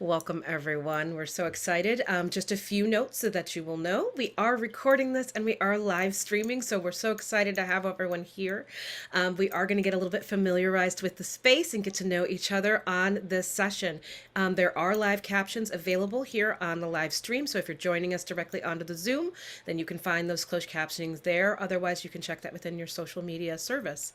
Welcome, everyone. We're so excited. Just a few notes so that you will know. We are recording this and we are live streaming, so we're so excited to have everyone here. We are going to get a little bit familiarized with the space and get to know each other on this session. There are live captions available here on the live stream, so if you're joining us directly onto the Zoom, then you can find those closed captionings there. Otherwise, you can check that within your social media service.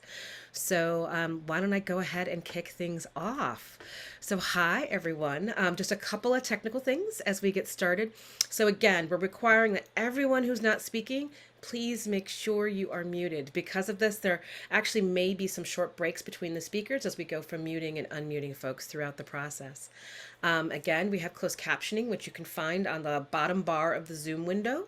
So why don't I go ahead and kick things off? So hi, everyone. Just a couple of technical things as we get started. So again, we're requiring that everyone who's not speaking, please make sure you are muted. Because of this, there actually may be some short breaks between the speakers as we go from muting and unmuting folks throughout the process. Again, we have closed captioning, which you can find on the bottom bar of the Zoom window.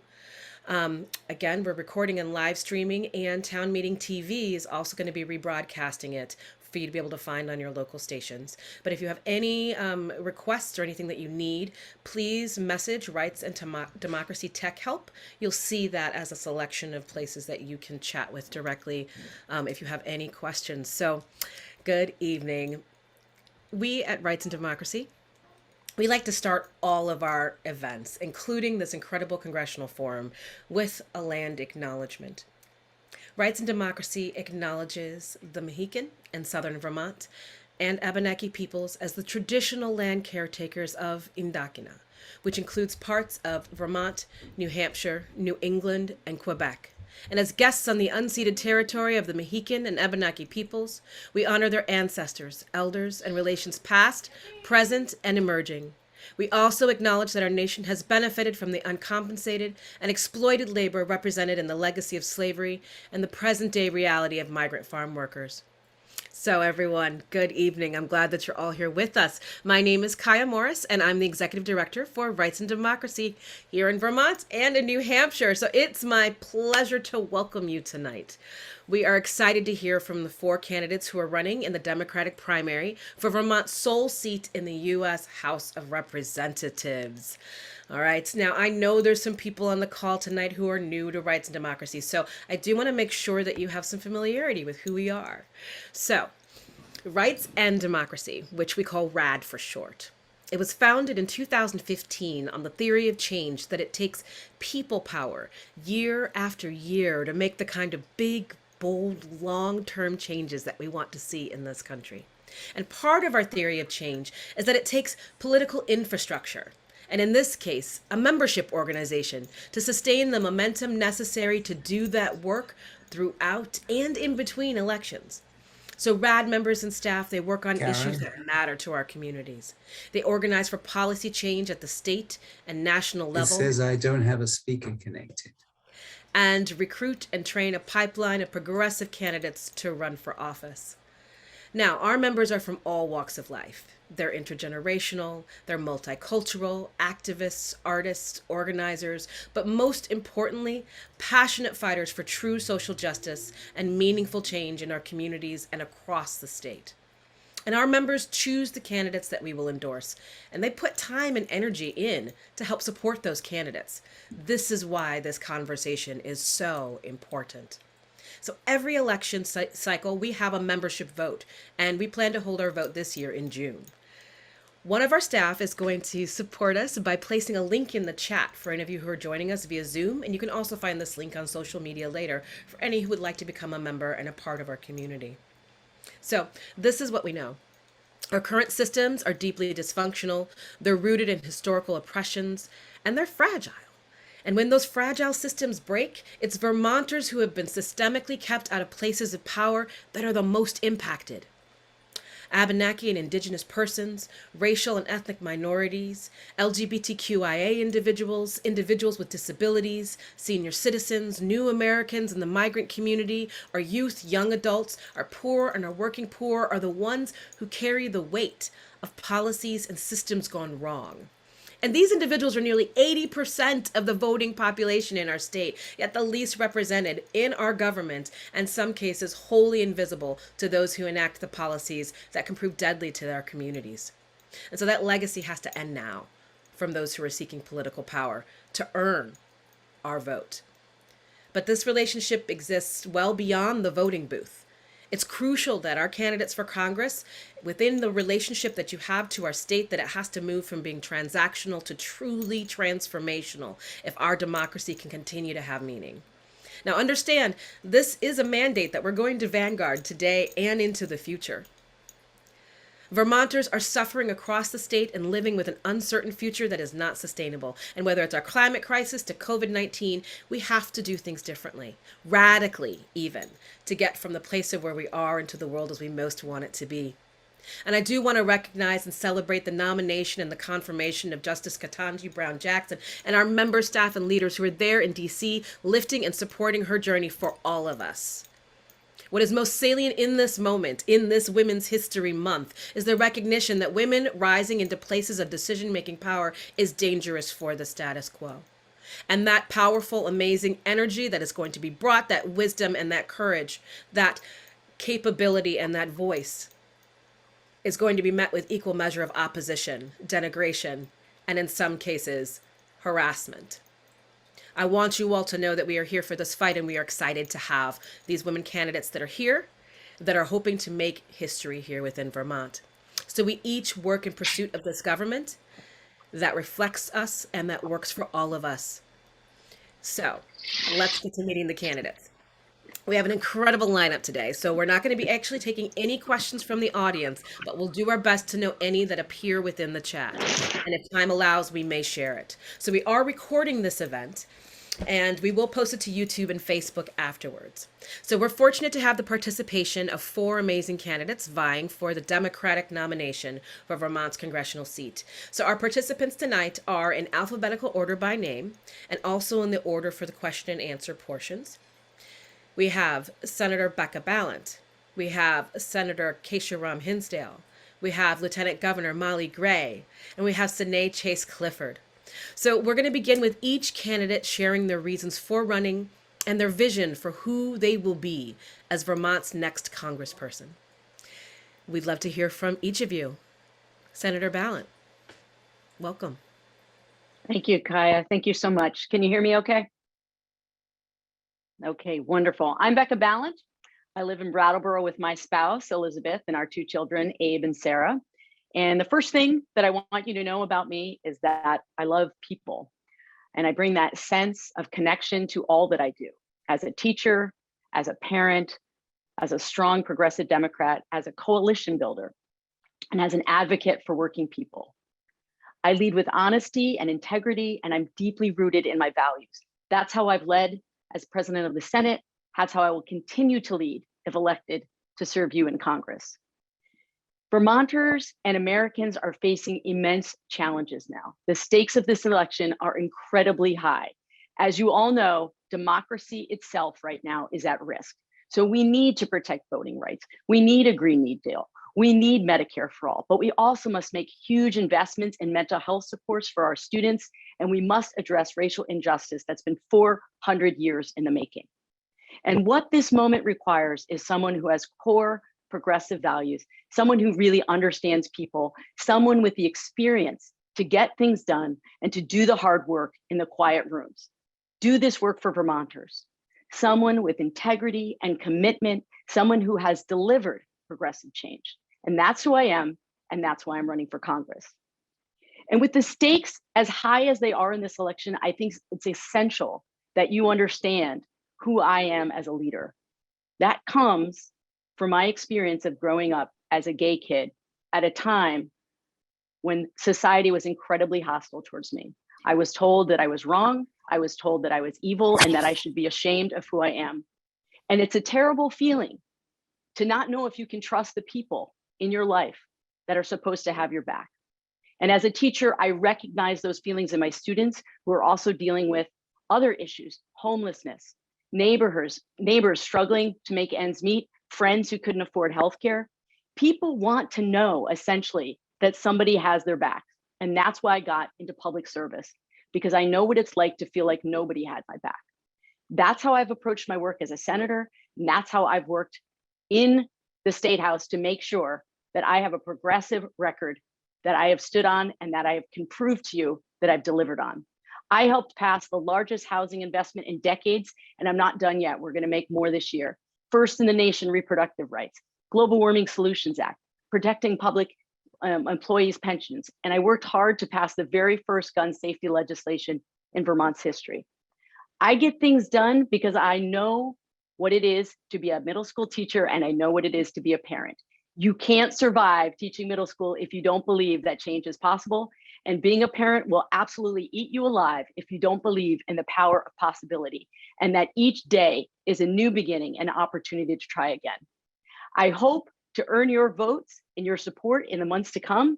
Again, we're recording and live streaming, and Town Meeting TV is also going to be rebroadcasting it for you to be able to find on your local stations. But if you have any requests or anything that you need, please message Rights and Democracy Tech Help. You'll see that as a selection of places that you can chat with directly if you have any questions. So, good evening. We at Rights and Democracy, we like to start all of our events, including this incredible congressional forum, with a land acknowledgement. Rights and Democracy acknowledges the Mohican and Southern Vermont and Abenaki peoples as the traditional land caretakers of Indakina, which includes parts of Vermont, New Hampshire, New England, and Quebec. And as guests on the unceded territory of the Mohican and Abenaki peoples, we honor their ancestors, elders, and relations past, present, and emerging. We also acknowledge that our nation has benefited from the uncompensated and exploited labor represented in the legacy of slavery and the present-day reality of migrant farm workers. So everyone, good evening. I'm glad that you're all here with us. My name is Kaya Morris, and I'm the Executive Director for Rights and Democracy here in Vermont and in New Hampshire. So it's my pleasure to welcome you tonight. We are excited to hear from the 4 candidates who are running in the Democratic primary for Vermont's sole seat in the U.S. House of Representatives. All right. Now, I know there's some people on the call tonight who are new to Rights and Democracy, so I do want to make sure that you have some familiarity with who we are. So, Rights and Democracy, which we call RAD for short. It was founded in 2015 on the theory of change that it takes people power year after year to make the kind of big, bold, long-term changes that we want to see in this country. And part of our theory of change is that it takes political infrastructure, and in this case, a membership organization, to sustain the momentum necessary to do that work throughout and in between elections. So RAD members and staff, they work on issues that matter to our communities. They organize for policy change at the state and national It level says I don't have a speaker connected. and recruit and train a pipeline of progressive candidates to run for office. Now, our members are from all walks of life. They're intergenerational, they're multicultural, activists, artists, organizers, but most importantly, passionate fighters for true social justice and meaningful change in our communities and across the state. And our members choose the candidates that we will endorse, and they put time and energy in to help support those candidates. This is why this conversation is so important. So every election cycle, we have a membership vote, and we plan to hold our vote this year in June. One of our staff is going to support us by placing a link in the chat for any of you who are joining us via Zoom, and you can also find this link on social media later for any who would like to become a member and a part of our community. So this is what we know. Our current systems are deeply dysfunctional, they're rooted in historical oppressions, and they're fragile. And when those fragile systems break, it's Vermonters who have been systemically kept out of places of power that are the most impacted. Abenaki and Indigenous persons, racial and ethnic minorities, LGBTQIA individuals, individuals with disabilities, senior citizens, new Americans in the migrant community, our youth, young adults, our poor and our working poor are the ones who carry the weight of policies and systems gone wrong. And these individuals are nearly 80% of the voting population in our state, yet the least represented in our government, and in some cases wholly invisible to those who enact the policies that can prove deadly to their communities. And so that legacy has to end now from those who are seeking political power to earn our vote. But this relationship exists well beyond the voting booth. It's crucial that our candidates for Congress, within the relationship that you have to our state, that it has to move from being transactional to truly transformational if our democracy can continue to have meaning. Now, understand, this is a mandate that we're going to vanguard today and into the future. Vermonters are suffering across the state and living with an uncertain future that is not sustainable. And whether it's our climate crisis to COVID-19, we have to do things differently, radically even, to get from the place of where we are into the world as we most want it to be. And I do want to recognize and celebrate the nomination and the confirmation of Justice Ketanji Brown Jackson and our member, staff, and leaders who are there in DC, lifting and supporting her journey for all of us. What is most salient in this moment, in this Women's History Month, is the recognition that women rising into places of decision-making power is dangerous for the status quo. And that powerful, amazing energy that is going to be brought, that wisdom and that courage, that capability and that voice, is going to be met with equal measure of opposition, denigration, and in some cases, harassment. I want you all to know that we are here for this fight, and we are excited to have these women candidates that are here, that are hoping to make history here within Vermont. So we each work in pursuit of this government that reflects us and that works for all of us. So let's get to meeting the candidates. We have an incredible lineup today, so we're not going to be actually taking any questions from the audience, but we'll do our best to know any that appear within the chat. And if time allows, we may share it. So we are recording this event, and we will post it to YouTube and Facebook afterwards. So we're fortunate to have the participation of 4 amazing candidates vying for the Democratic nomination for Vermont's congressional seat. So our participants tonight are in alphabetical order by name, and also in the order for the question and answer portions. We have Senator Becca Balint. We have Senator Ram Hinsdale. We have Lieutenant Governor Molly Gray, and we have Sinai Chase Clifford. So we're going to begin with each candidate sharing their reasons for running and their vision for who they will be as Vermont's next congressperson. We'd love to hear from each of you. Senator Balint, welcome. Thank you, Kaya. Thank you so much. Can you hear me okay? Okay, wonderful. I'm Becca Balint. I live in Brattleboro with my spouse, Elizabeth, and our 2 children, Abe and Sarah. And the first thing that I want you to know about me is that I love people. And I bring that sense of connection to all that I do, as a teacher, as a parent, as a strong progressive Democrat, as a coalition builder, and as an advocate for working people. I lead with honesty and integrity, and I'm deeply rooted in my values. That's how I've led as president of the Senate. That's how I will continue to lead if elected to serve you in Congress. Vermonters and Americans are facing immense challenges now. The stakes of this election are incredibly high. As you all know, democracy itself right now is at risk. So we need to protect voting rights. We need a Green New Deal. We need Medicare for all, but we also must make huge investments in mental health supports for our students, and we must address racial injustice that's been 400 years in the making. And what this moment requires is someone who has core progressive values, someone who really understands people, someone with the experience to get things done and to do the hard work in the quiet rooms. Do this work for Vermonters. Someone with integrity and commitment, someone who has delivered progressive change. And that's who I am, and that's why I'm running for Congress. And with the stakes as high as they are in this election, I think it's essential that you understand who I am as a leader. That comes from my experience of growing up as a gay kid at a time when society was incredibly hostile towards me. I was told that I was wrong. I was told that I was evil and that I should be ashamed of who I am. And it's a terrible feeling to not know if you can trust the people in your life that are supposed to have your back. And as a teacher, I recognize those feelings in my students who are also dealing with other issues, homelessness, neighbors struggling to make ends meet, friends who couldn't afford healthcare. People want to know essentially that somebody has their back. And that's why I got into public service, because I know what it's like to feel like nobody had my back. That's how I've approached my work as a senator. And that's how I've worked in the State House to make sure that I have a progressive record that I have stood on and that I can prove to you that I've delivered on. I helped pass the largest housing investment in decades, and I'm not done yet. We're going to make more this year. first in the nation reproductive rights, Global Warming Solutions Act, protecting public employees' pensions. And I worked hard to pass the very first gun safety legislation in Vermont's history. I get things done because I know what it is to be a middle school teacher, and I know what it is to be a parent. You can't survive teaching middle school if you don't believe that change is possible. And being a parent will absolutely eat you alive if you don't believe in the power of possibility, and that each day is a new beginning and opportunity to try again. I hope to earn your votes and your support in the months to come.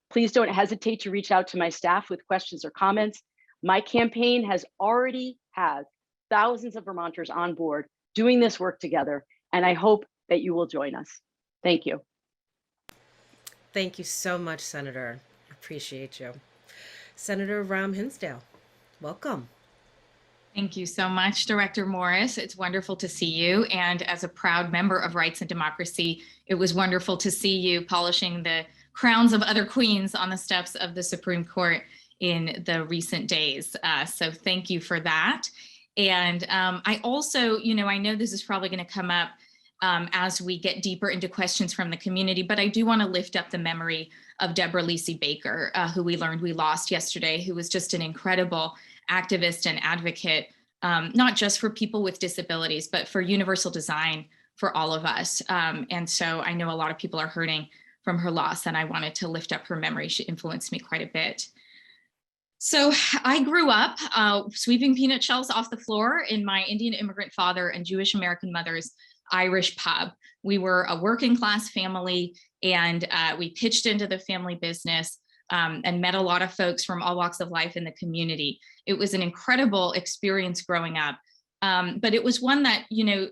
Please don't hesitate to reach out to my staff with questions or comments. My campaign has already had thousands of Vermonters on board doing this work together, and I hope that you will join us. Thank you. Thank you so much, Senator. Appreciate you. Senator Ram Hinsdale, welcome. Thank you so much, Director Morris. It's wonderful to see you. And as a proud member of Rights and Democracy, it was wonderful to see you polishing the crowns of other queens on the steps of the Supreme Court in the recent days. So thank you for that. And I also, I know this is probably going to come up as we get deeper into questions from the community, but I do want to lift up the memory of Deborah Lisi Baker, who we learned we lost yesterday, who was just an incredible activist and advocate, not just for people with disabilities, but for universal design for all of us. And so I know a lot of people are hurting from her loss, and I wanted to lift up her memory. She influenced me quite a bit. So I grew up sweeping peanut shells off the floor in my Indian immigrant father and Jewish American mother's Irish pub. We were a working class family, and we pitched into the family business and met a lot of folks from all walks of life in the community. It was an incredible experience growing up, but it was one that,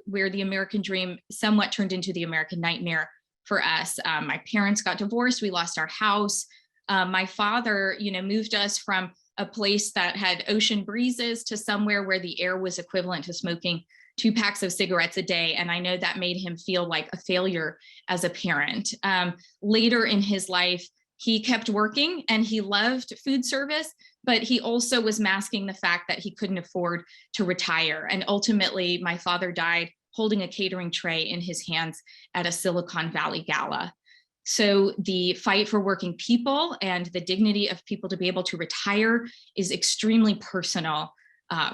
where the American dream somewhat turned into the American nightmare for us. My parents got divorced, we lost our house. My father, moved us from a place that had ocean breezes to somewhere where the air was equivalent to smoking 2 packs of cigarettes a day. And I know that made him feel like a failure as a parent. Later in his life, he kept working and he loved food service, but he also was masking the fact that he couldn't afford to retire. And ultimately, my father died holding a catering tray in his hands at a Silicon Valley gala. So the fight for working people and the dignity of people to be able to retire is extremely personal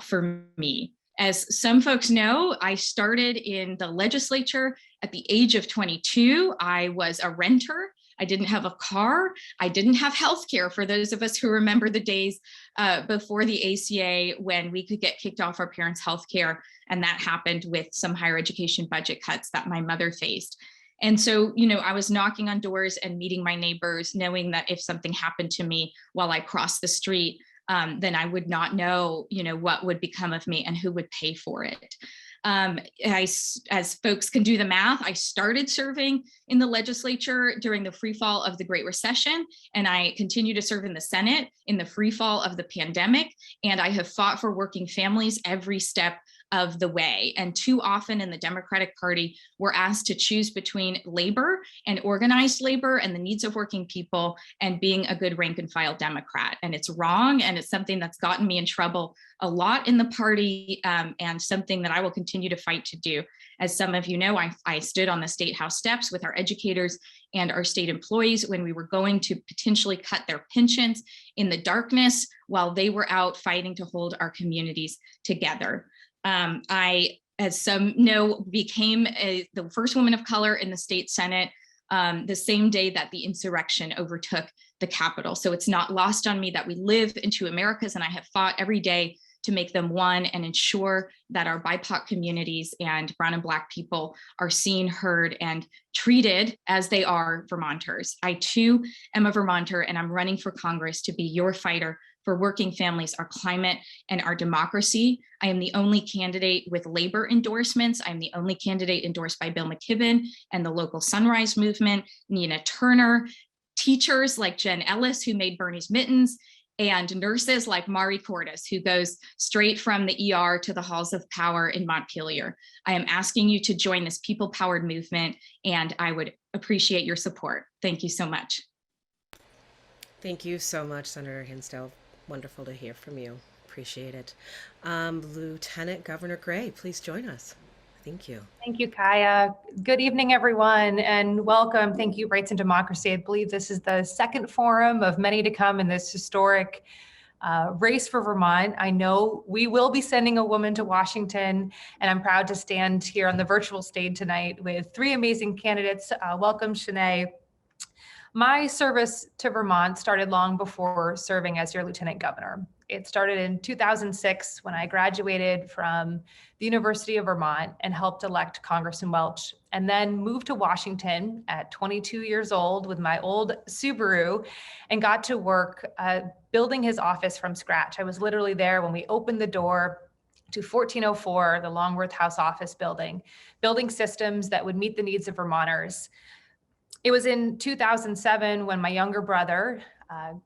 for me. As some folks know, I started in the legislature at the age of 22. I was a renter. I didn't have a car. I didn't have healthcare, for those of us who remember the days before the ACA when we could get kicked off our parents' healthcare. And that happened with some higher education budget cuts that my mother faced. And so, I was knocking on doors and meeting my neighbors, knowing that if something happened to me while I crossed the street, then I would not know, what would become of me and who would pay for it. As folks can do the math, I started serving in the legislature during the free fall of the Great Recession, and I continue to serve in the Senate in the free fall of the pandemic. And I have fought for working families every step of the way. And too often in the Democratic Party, we're asked to choose between labor and organized labor and the needs of working people and being a good rank and file Democrat. And it's wrong. And it's something that's gotten me in trouble a lot in the party, and something that I will continue to fight to do. As some of you know, I stood on the State House steps with our educators and our state employees when we were going to potentially cut their pensions in the darkness while they were out fighting to hold our communities together. I, as some know, became the first woman of color in the state Senate the same day that the insurrection overtook the Capitol. So it's not lost on me that we live in two Americas, and I have fought every day to make them one and ensure that our BIPOC communities and Brown and Black people are seen, heard, and treated as they are Vermonters. I too am a Vermonter, and I'm running for Congress to be your fighter for working families, our climate, and our democracy. I am the only candidate with labor endorsements. I'm the only candidate endorsed by Bill McKibben and the local Sunrise Movement, Nina Turner, teachers like Jen Ellis, who made Bernie's mittens, and nurses like Mari Cordes, who goes straight from the ER to the halls of power in Montpelier. I am asking you to join this people-powered movement, and I would appreciate your support. Thank you so much. Thank you so much, Senator Hinsdale. Wonderful to hear from you. Appreciate it. Lieutenant Governor Gray, please join us. Thank you. Thank you, Kaya. Good evening, everyone, and welcome. Thank you, Rights and Democracy. I believe this is the second forum of many to come in this historic race for Vermont. I know we will be sending a woman to Washington, and I'm proud to stand here on the virtual stage tonight with three amazing candidates. Welcome, Shanae. My service to Vermont started long before serving as your lieutenant governor. It started in 2006 when I graduated from the University of Vermont and helped elect Congressman Welch, and then moved to Washington at 22 years old with my old Subaru and got to work building his office from scratch. I was literally there when we opened the door to 1404, the Longworth House office building, building systems that would meet the needs of Vermonters. It was in 2007 when my younger brother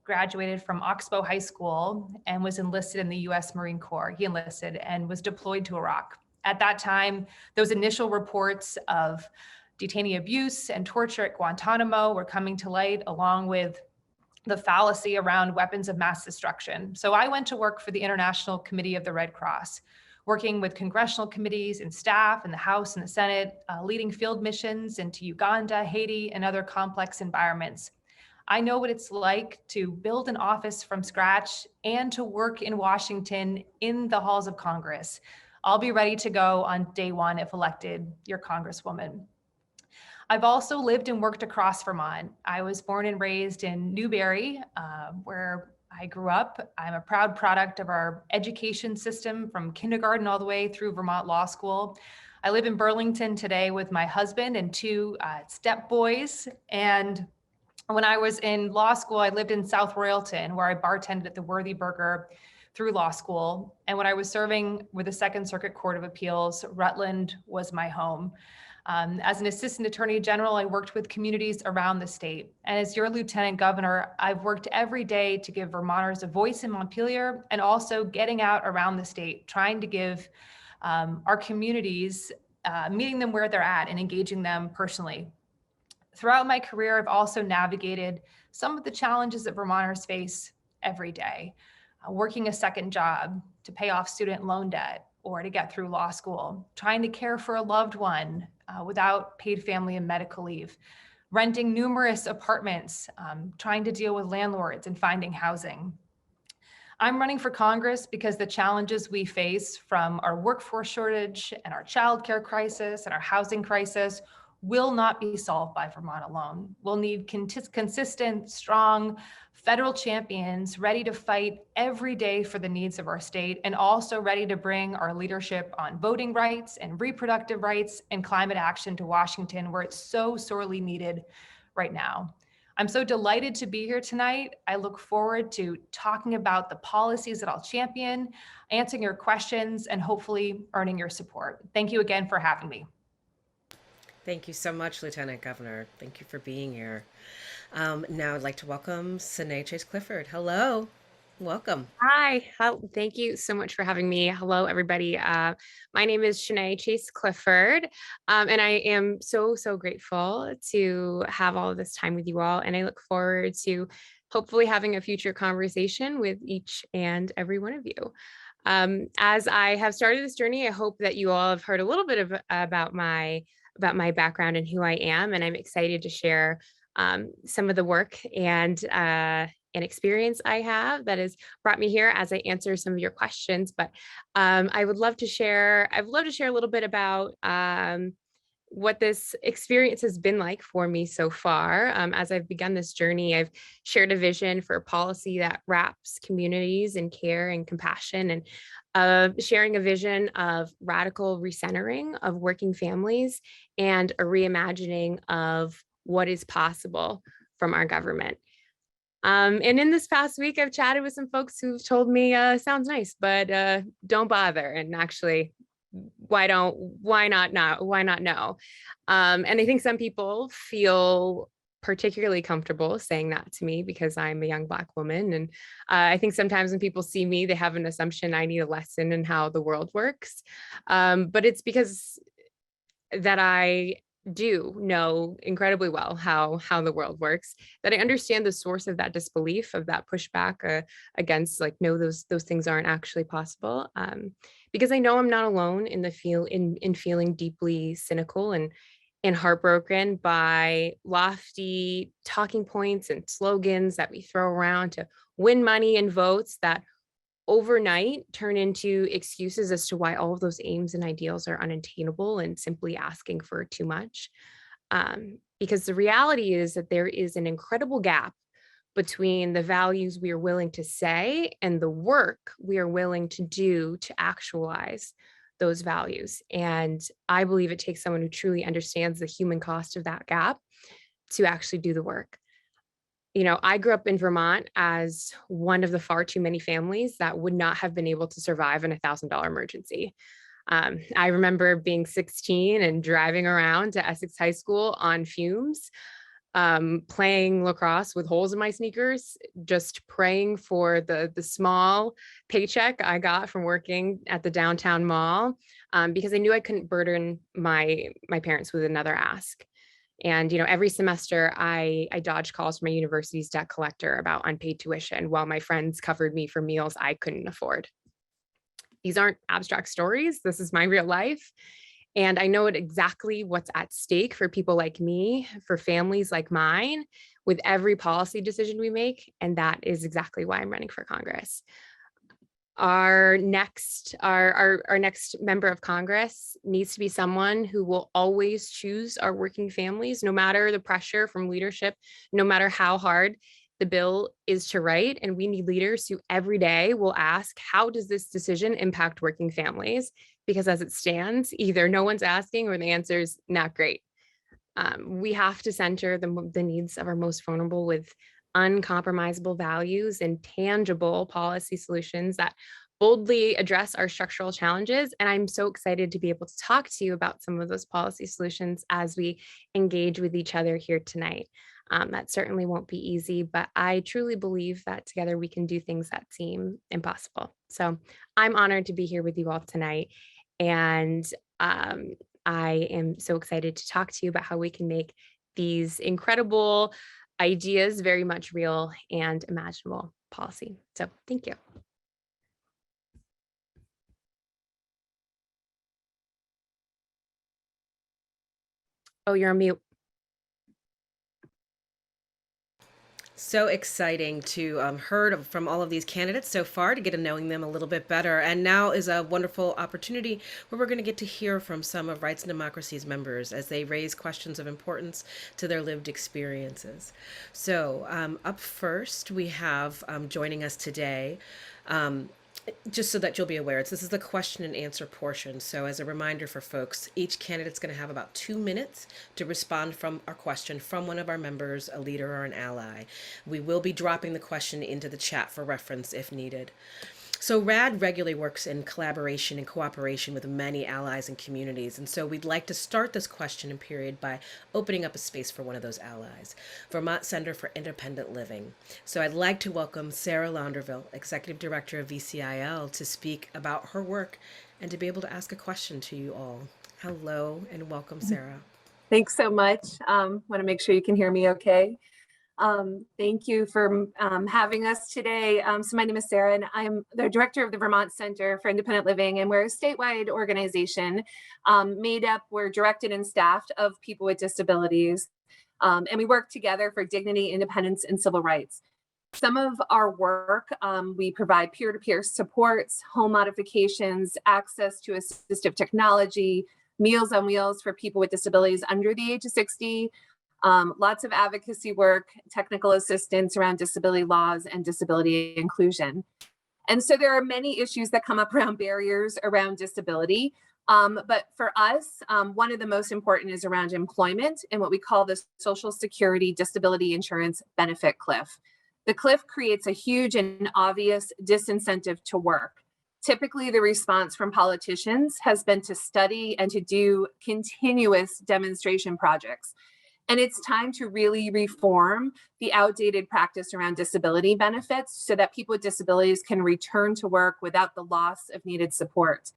graduated from Oxbow High School and was enlisted in the US Marine Corps. He enlisted and was deployed to Iraq. At that time, those initial reports of detainee abuse and torture at Guantanamo were coming to light, along with the fallacy around weapons of mass destruction. So I went to work for the International Committee of the Red Cross, working with congressional committees and staff in the House and the Senate, leading field missions into Uganda, Haiti, and other complex environments. I know what it's like to build an office from scratch and to work in Washington in the halls of Congress. I'll be ready to go on day one if elected your Congresswoman. I've also lived and worked across Vermont. I was born and raised in Newberry, where I grew up. I'm a proud product of our education system from kindergarten all the way through Vermont Law School. I live in Burlington today with my husband and two step boys. And when I was in law school, I lived in South Royalton, where I bartended at the Worthy Burger through law school. And when I was serving with the Second Circuit Court of Appeals, Rutland was my home. As an assistant attorney general, I worked with communities around the state. And as your lieutenant governor, I've worked every day to give Vermonters a voice in Montpelier and also getting out around the state, trying to give our communities, meeting them where they're at and engaging them personally. Throughout my career, I've also navigated some of the challenges that Vermonters face every day, working a second job to pay off student loan debt or to get through law school, trying to care for a loved one without paid family and medical leave, renting numerous apartments, trying to deal with landlords and finding housing. I'm running for Congress because the challenges we face, from our workforce shortage and our childcare crisis and our housing crisis, will not be solved by Vermont alone. We'll need consistent, strong federal champions ready to fight every day for the needs of our state, and also ready to bring our leadership on voting rights and reproductive rights and climate action to Washington, where it's so sorely needed right now. I'm so delighted to be here tonight. I look forward to talking about the policies that I'll champion, answering your questions, and hopefully earning your support. Thank you again for having me. Thank you so much, Lieutenant Governor. Thank you for being here. Now I'd like to welcome Sinai Chase Clifford. Hello. Welcome. Hi, thank you so much for having me. Hello, everybody. My name is Shanae Chase Clifford, and I am so grateful to have all of this time with you all. And I look forward to hopefully having a future conversation with each and every one of you. As I have started this journey, I hope that you all have heard a little bit about my background and who I am, and I'm excited to share some of the work and experience I have that has brought me here as I answer some of your questions. But I would love to share a little bit about what this experience has been like for me so far. As I've begun this journey, I've shared a vision for a policy that wraps communities in care and compassion, and sharing a vision of radical recentering of working families and a reimagining of what is possible from our government. And in this past week, I've chatted with some folks who've told me, sounds nice, but don't bother. And actually, why not no? And I think some people feel particularly comfortable saying that to me because I'm a young Black woman. And I think sometimes when people see me, they have an assumption I need a lesson in how the world works. But it's because that I do know incredibly well how the world works, that I understand the source of that disbelief, of that pushback against, like, no, those things aren't actually possible. Because I know I'm not alone in the in feeling deeply cynical and heartbroken by lofty talking points and slogans that we throw around to win money and votes that overnight turn into excuses as to why all of those aims and ideals are unattainable and simply asking for too much. Because the reality is that there is an incredible gap between the values we are willing to say and the work we are willing to do to actualize those values. And I believe it takes someone who truly understands the human cost of that gap to actually do the work. You know, I grew up in Vermont as one of the far too many families that would not have been able to survive in $1,000 emergency. I remember being 16 and driving around to Essex High School on fumes, playing lacrosse with holes in my sneakers, just praying for the small paycheck I got from working at the downtown mall, because I knew I couldn't burden my parents with another ask. And, you know, every semester I dodged calls from my university's debt collector about unpaid tuition while my friends covered me for meals I couldn't afford. These aren't abstract stories. This is my real life. And I know exactly what's at stake for people like me, for families like mine, with every policy decision we make. And that is exactly why I'm running for Congress. Our next member of Congress needs to be someone who will always choose our working families, no matter the pressure from leadership, no matter how hard the bill is to write. And we need leaders who every day will ask, how does this decision impact working families? Because as it stands, either no one's asking or the answer is not great. We have to center the needs of our most vulnerable with uncompromisable values and tangible policy solutions that boldly address our structural challenges. And I'm so excited to be able to talk to you about some of those policy solutions as we engage with each other here tonight. That certainly won't be easy, but I truly believe that together we can do things that seem impossible. So I'm honored to be here with you all tonight. And I am so excited to talk to you about how we can make these incredible ideas very much real and imaginable policy. So thank you. Oh, you're on mute. So exciting to heard from all of these candidates so far, to get to knowing them a little bit better. And now is a wonderful opportunity where we're going to get to hear from some of Rights and Democracy's members as they raise questions of importance to their lived experiences. So up first, we have joining us today, just so that you'll be aware, this is the question and answer portion. So as a reminder for folks, each candidate's going to have about 2 minutes to respond from our question from one of our members, a leader or an ally. We will be dropping the question into the chat for reference if needed. So RAD regularly works in collaboration and cooperation with many allies and communities. And so we'd like to start this question and period by opening up a space for one of those allies, Vermont Center for Independent Living. So I'd like to welcome Sarah Launderville, Executive Director of Vcil, to speak about her work and to be able to ask a question to you all. Hello and welcome, Sarah. Thanks so much. Want to make sure you can hear me okay. Thank you for having us today. So my name is Sarah, and I'm the director of the Vermont Center for Independent Living, and we're a statewide organization we're directed and staffed of people with disabilities, and we work together for dignity, independence, and civil rights. Some of our work, we provide peer-to-peer supports, home modifications, access to assistive technology, Meals on Wheels for people with disabilities under the age of 60, lots of advocacy work, technical assistance around disability laws and disability inclusion. And so there are many issues that come up around barriers around disability. But for us, one of the most important is around employment and what we call the Social Security Disability Insurance Benefit Cliff. The cliff creates a huge and obvious disincentive to work. Typically, the response from politicians has been to study and to do continuous demonstration projects. And it's time to really reform the outdated practice around disability benefits so that people with disabilities can return to work without the loss of needed support.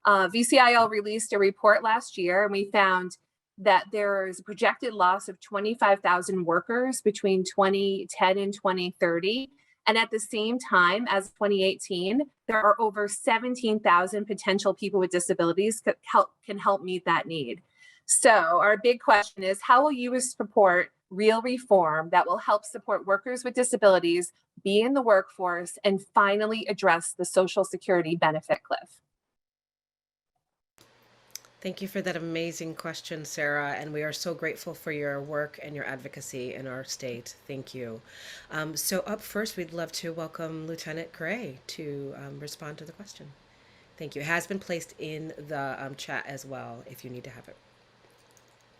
VCIL released a report last year, and we found that there is a projected loss of 25,000 workers between 2010 and 2030. And at the same time as 2018, there are over 17,000 potential people with disabilities that can help meet that need. So our big question is, how will you support real reform that will help support workers with disabilities be in the workforce and finally address the Social Security benefit cliff? Thank you for that amazing question, Sarah, and we are so grateful for your work and your advocacy in our state. Thank you. So up first, we'd love to welcome Lieutenant Gray to respond to the question. Thank you. It has been placed in the chat as well, if you need to have it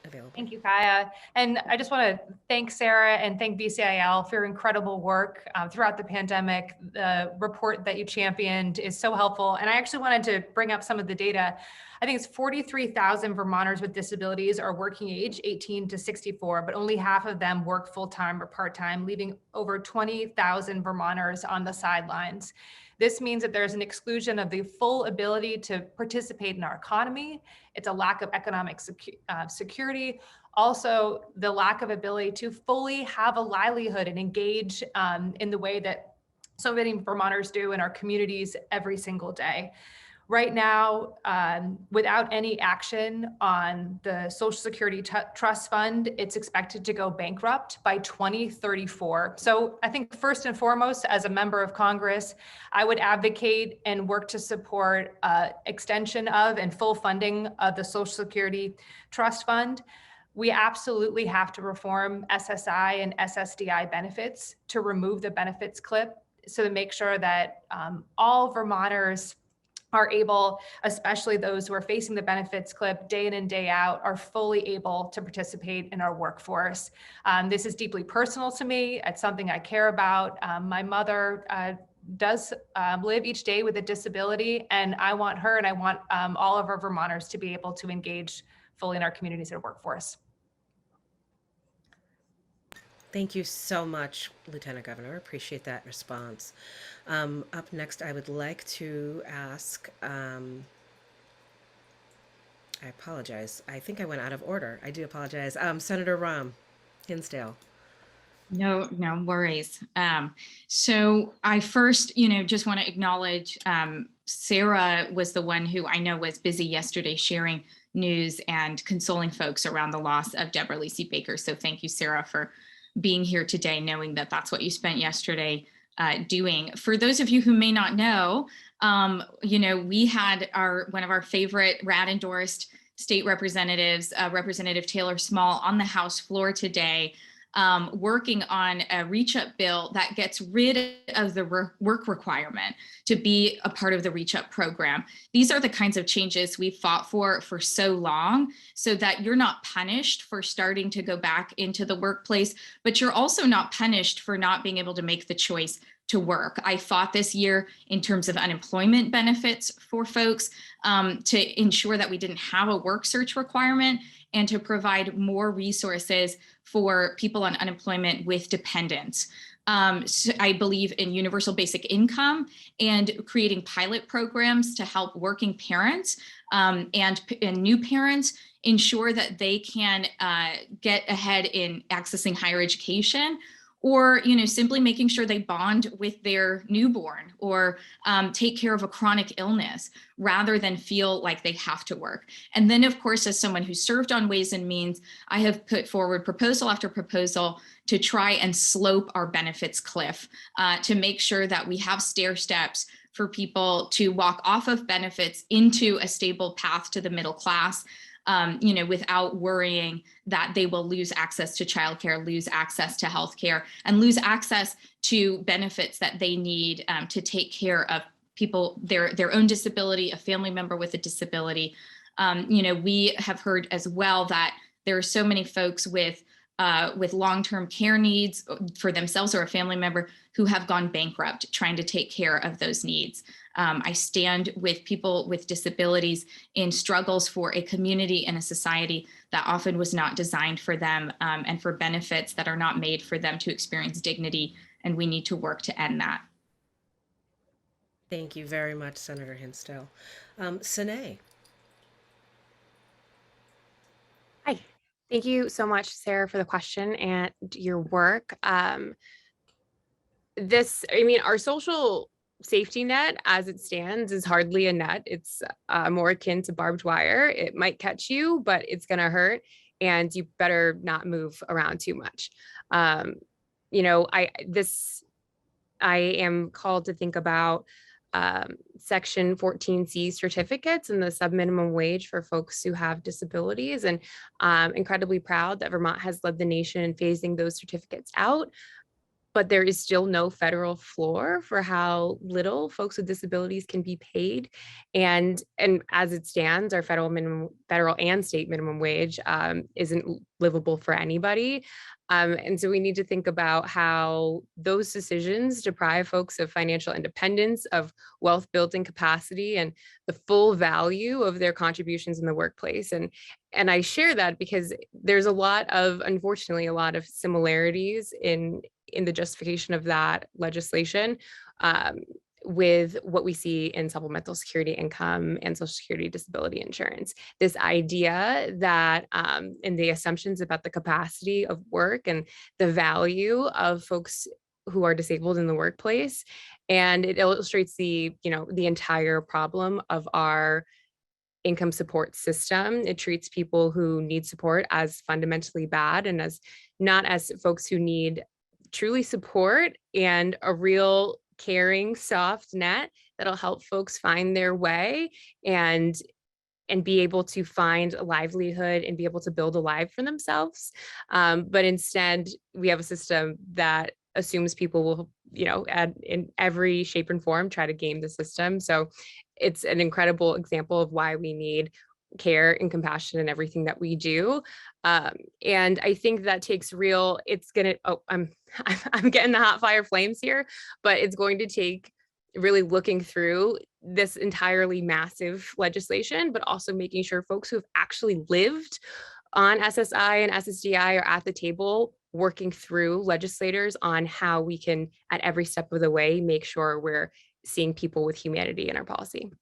available. Thank you, Kaya. And I just want to thank Sarah and thank Vcil for your incredible work throughout the pandemic. The report that you championed is so helpful. And I actually wanted to bring up some of the data. I think it's 43,000 Vermonters with disabilities are working age 18 to 64, but only half of them work full-time or part-time, leaving over 20,000 Vermonters on the sidelines. This means that there's an exclusion of the full ability to participate in our economy. It's a lack of economic security. Also, the lack of ability to fully have a livelihood and engage in the way that so many Vermonters do in our communities every single day. Right now, without any action on the Social Security Trust Fund, it's expected to go bankrupt by 2034. So I think first and foremost, as a member of Congress, I would advocate and work to support extension of and full funding of the Social Security Trust Fund. We absolutely have to reform SSI and SSDI benefits to remove the benefits cliff, so to make sure that all Vermonters are able, especially those who are facing the benefits cliff day in and day out, are fully able to participate in our workforce. This is deeply personal to me. It's something I care about. My mother does live each day with a disability, and I want her and I want all of our Vermonters to be able to engage fully in our communities and workforce. Thank you so much, Lieutenant Governor. Appreciate that response. Up next, I would like to ask, I apologize. I think I went out of order. I do apologize. Senator Ram Hinsdale. No worries. So I first, just want to acknowledge Sarah was the one who I know was busy yesterday sharing news and consoling folks around the loss of Deborah Lisi Baker. So thank you, Sarah, for being here today, knowing that that's what you spent yesterday doing. For those of you who may not know, we had one of our favorite RAD endorsed state representatives, Representative Taylor Small, on the House floor today, working on a reach up bill that gets rid of the work requirement to be a part of the reach up program. These are the kinds of changes we've fought for so long, so that you're not punished for starting to go back into the workplace, but you're also not punished for not being able to make the choice to work. I fought this year in terms of unemployment benefits for folks to ensure that we didn't have a work search requirement and to provide more resources for people on unemployment with dependents. So I believe in universal basic income and creating pilot programs to help working parents and new parents ensure that they can get ahead in accessing higher education, or simply making sure they bond with their newborn or take care of a chronic illness rather than feel like they have to work. And then, of course, as someone who served on Ways and Means, I have put forward proposal after proposal to try and slope our benefits cliff, to make sure that we have stair steps for people to walk off of benefits into a stable path to the middle class, without worrying that they will lose access to childcare, lose access to healthcare, and lose access to benefits that they need to take care of people, their own disability, a family member with a disability. We have heard as well that there are so many folks with long-term care needs for themselves or a family member who have gone bankrupt trying to take care of those needs. I stand with people with disabilities in struggles for a community and a society that often was not designed for them, and for benefits that are not made for them to experience dignity, and we need to work to end that. Thank you very much, Senator Hinsdale. Sinai. Hi. Thank you so much, Sarah, for the question and your work. Our social safety net as it stands is hardly a net. It's more akin to barbed wire. It might catch you, but it's going to hurt, and you better not move around too much. I am called to think about Section 14C certificates and the sub-minimum wage for folks who have disabilities. And I'm incredibly proud that Vermont has led the nation in phasing those certificates out. But there is still no federal floor for how little folks with disabilities can be paid. And as it stands, our federal and state minimum wage isn't livable for anybody. And so we need to think about how those decisions deprive folks of financial independence, of wealth building capacity, and the full value of their contributions in the workplace. And I share that because there's unfortunately, a lot of similarities in the justification of that legislation with what we see in supplemental security income and Social Security disability insurance. This idea that, and the assumptions about the capacity of work and the value of folks who are disabled in the workplace. And it illustrates the entire problem of our income support system. It treats people who need support as fundamentally bad, and not as folks who need truly support and a real caring soft net that'll help folks find their way and be able to find a livelihood and be able to build a life for themselves. But instead, we have a system that assumes people will, in every shape and form, try to game the system. So it's an incredible example of why we need care and compassion in everything that we do. And I think that takes I'm getting the hot fire flames here, but it's going to take really looking through this entirely massive legislation, but also making sure folks who have actually lived on SSI and SSDI are at the table working through legislators on how we can, at every step of the way, make sure we're seeing people with humanity in our policy.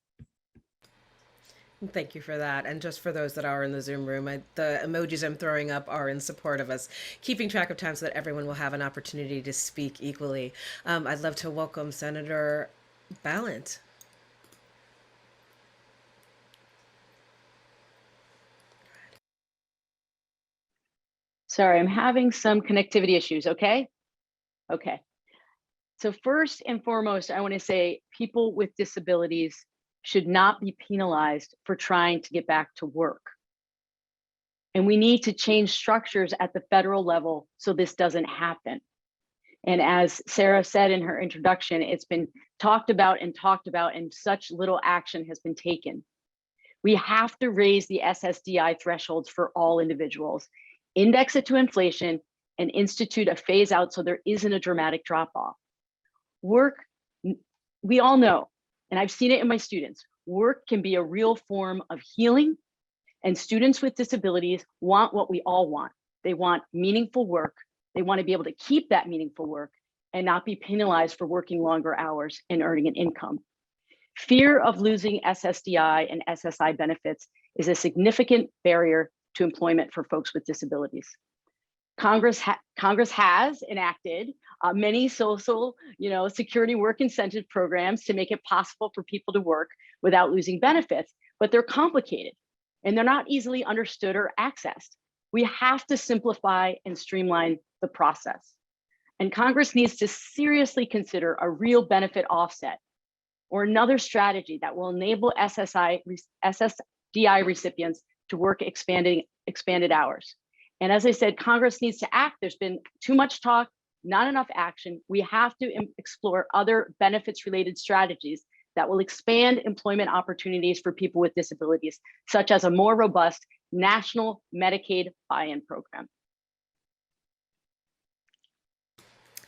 Thank you for that. And just for those that are in the Zoom room, the emojis I'm throwing up are in support of us keeping track of time so that everyone will have an opportunity to speak equally. I'd love to welcome Senator Balint. Sorry, I'm having some connectivity issues, okay? Okay. So first and foremost, I want to say people with disabilities should not be penalized for trying to get back to work. And we need to change structures at the federal level so this doesn't happen. And as Sarah said in her introduction, it's been talked about, and such little action has been taken. We have to raise the SSDI thresholds for all individuals, index it to inflation, and institute a phase out so there isn't a dramatic drop off. Work, we all know, and I've seen it in my students, work can be a real form of healing, and students with disabilities want what we all want. They want meaningful work. They want to be able to keep that meaningful work and not be penalized for working longer hours and earning an income. Fear of losing SSDI and SSI benefits is a significant barrier to employment for folks with disabilities. Congress has enacted many social, security work incentive programs to make it possible for people to work without losing benefits, but they're complicated and they're not easily understood or accessed. We have to simplify and streamline the process. And Congress needs to seriously consider a real benefit offset or another strategy that will enable SSDI recipients to work expanded hours. And as I said, Congress needs to act. There's been too much talk, not enough action. We have to explore other benefits related strategies that will expand employment opportunities for people with disabilities, such as a more robust national Medicaid buy-in program.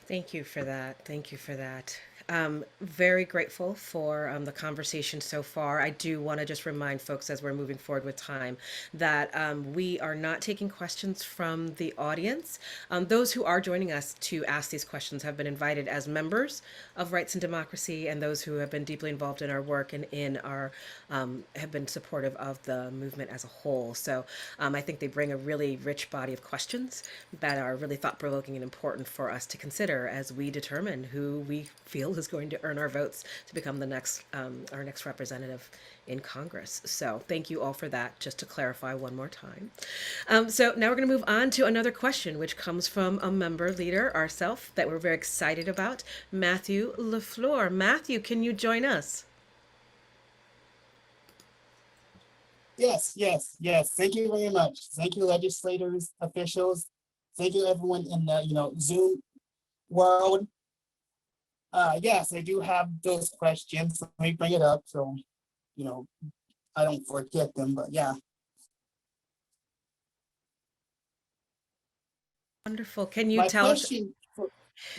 Thank you for that. Thank you for that. Very grateful for the conversation so far. I do want to just remind folks as we're moving forward with time that we are not taking questions from the audience. Those who are joining us to ask these questions have been invited as members of Rights and Democracy, and those who have been deeply involved in our work and in our have been supportive of the movement as a whole. So I think they bring a really rich body of questions that are really thought-provoking and important for us to consider as we determine who we feel is going to earn our votes to become the next our next representative in Congress. So thank you all for that, just to clarify one more time. So now we're going to move on to another question, which comes from a member leader, ourselves, that we're very excited about, Matthew LaFleur. Matthew, can you join us? Yes. Thank you very much. Thank you, legislators, officials. Thank you, everyone in the Zoom world. Yes, I do have those questions. Let me bring it up so I don't forget them. But yeah. Wonderful. Can you My tell us? question.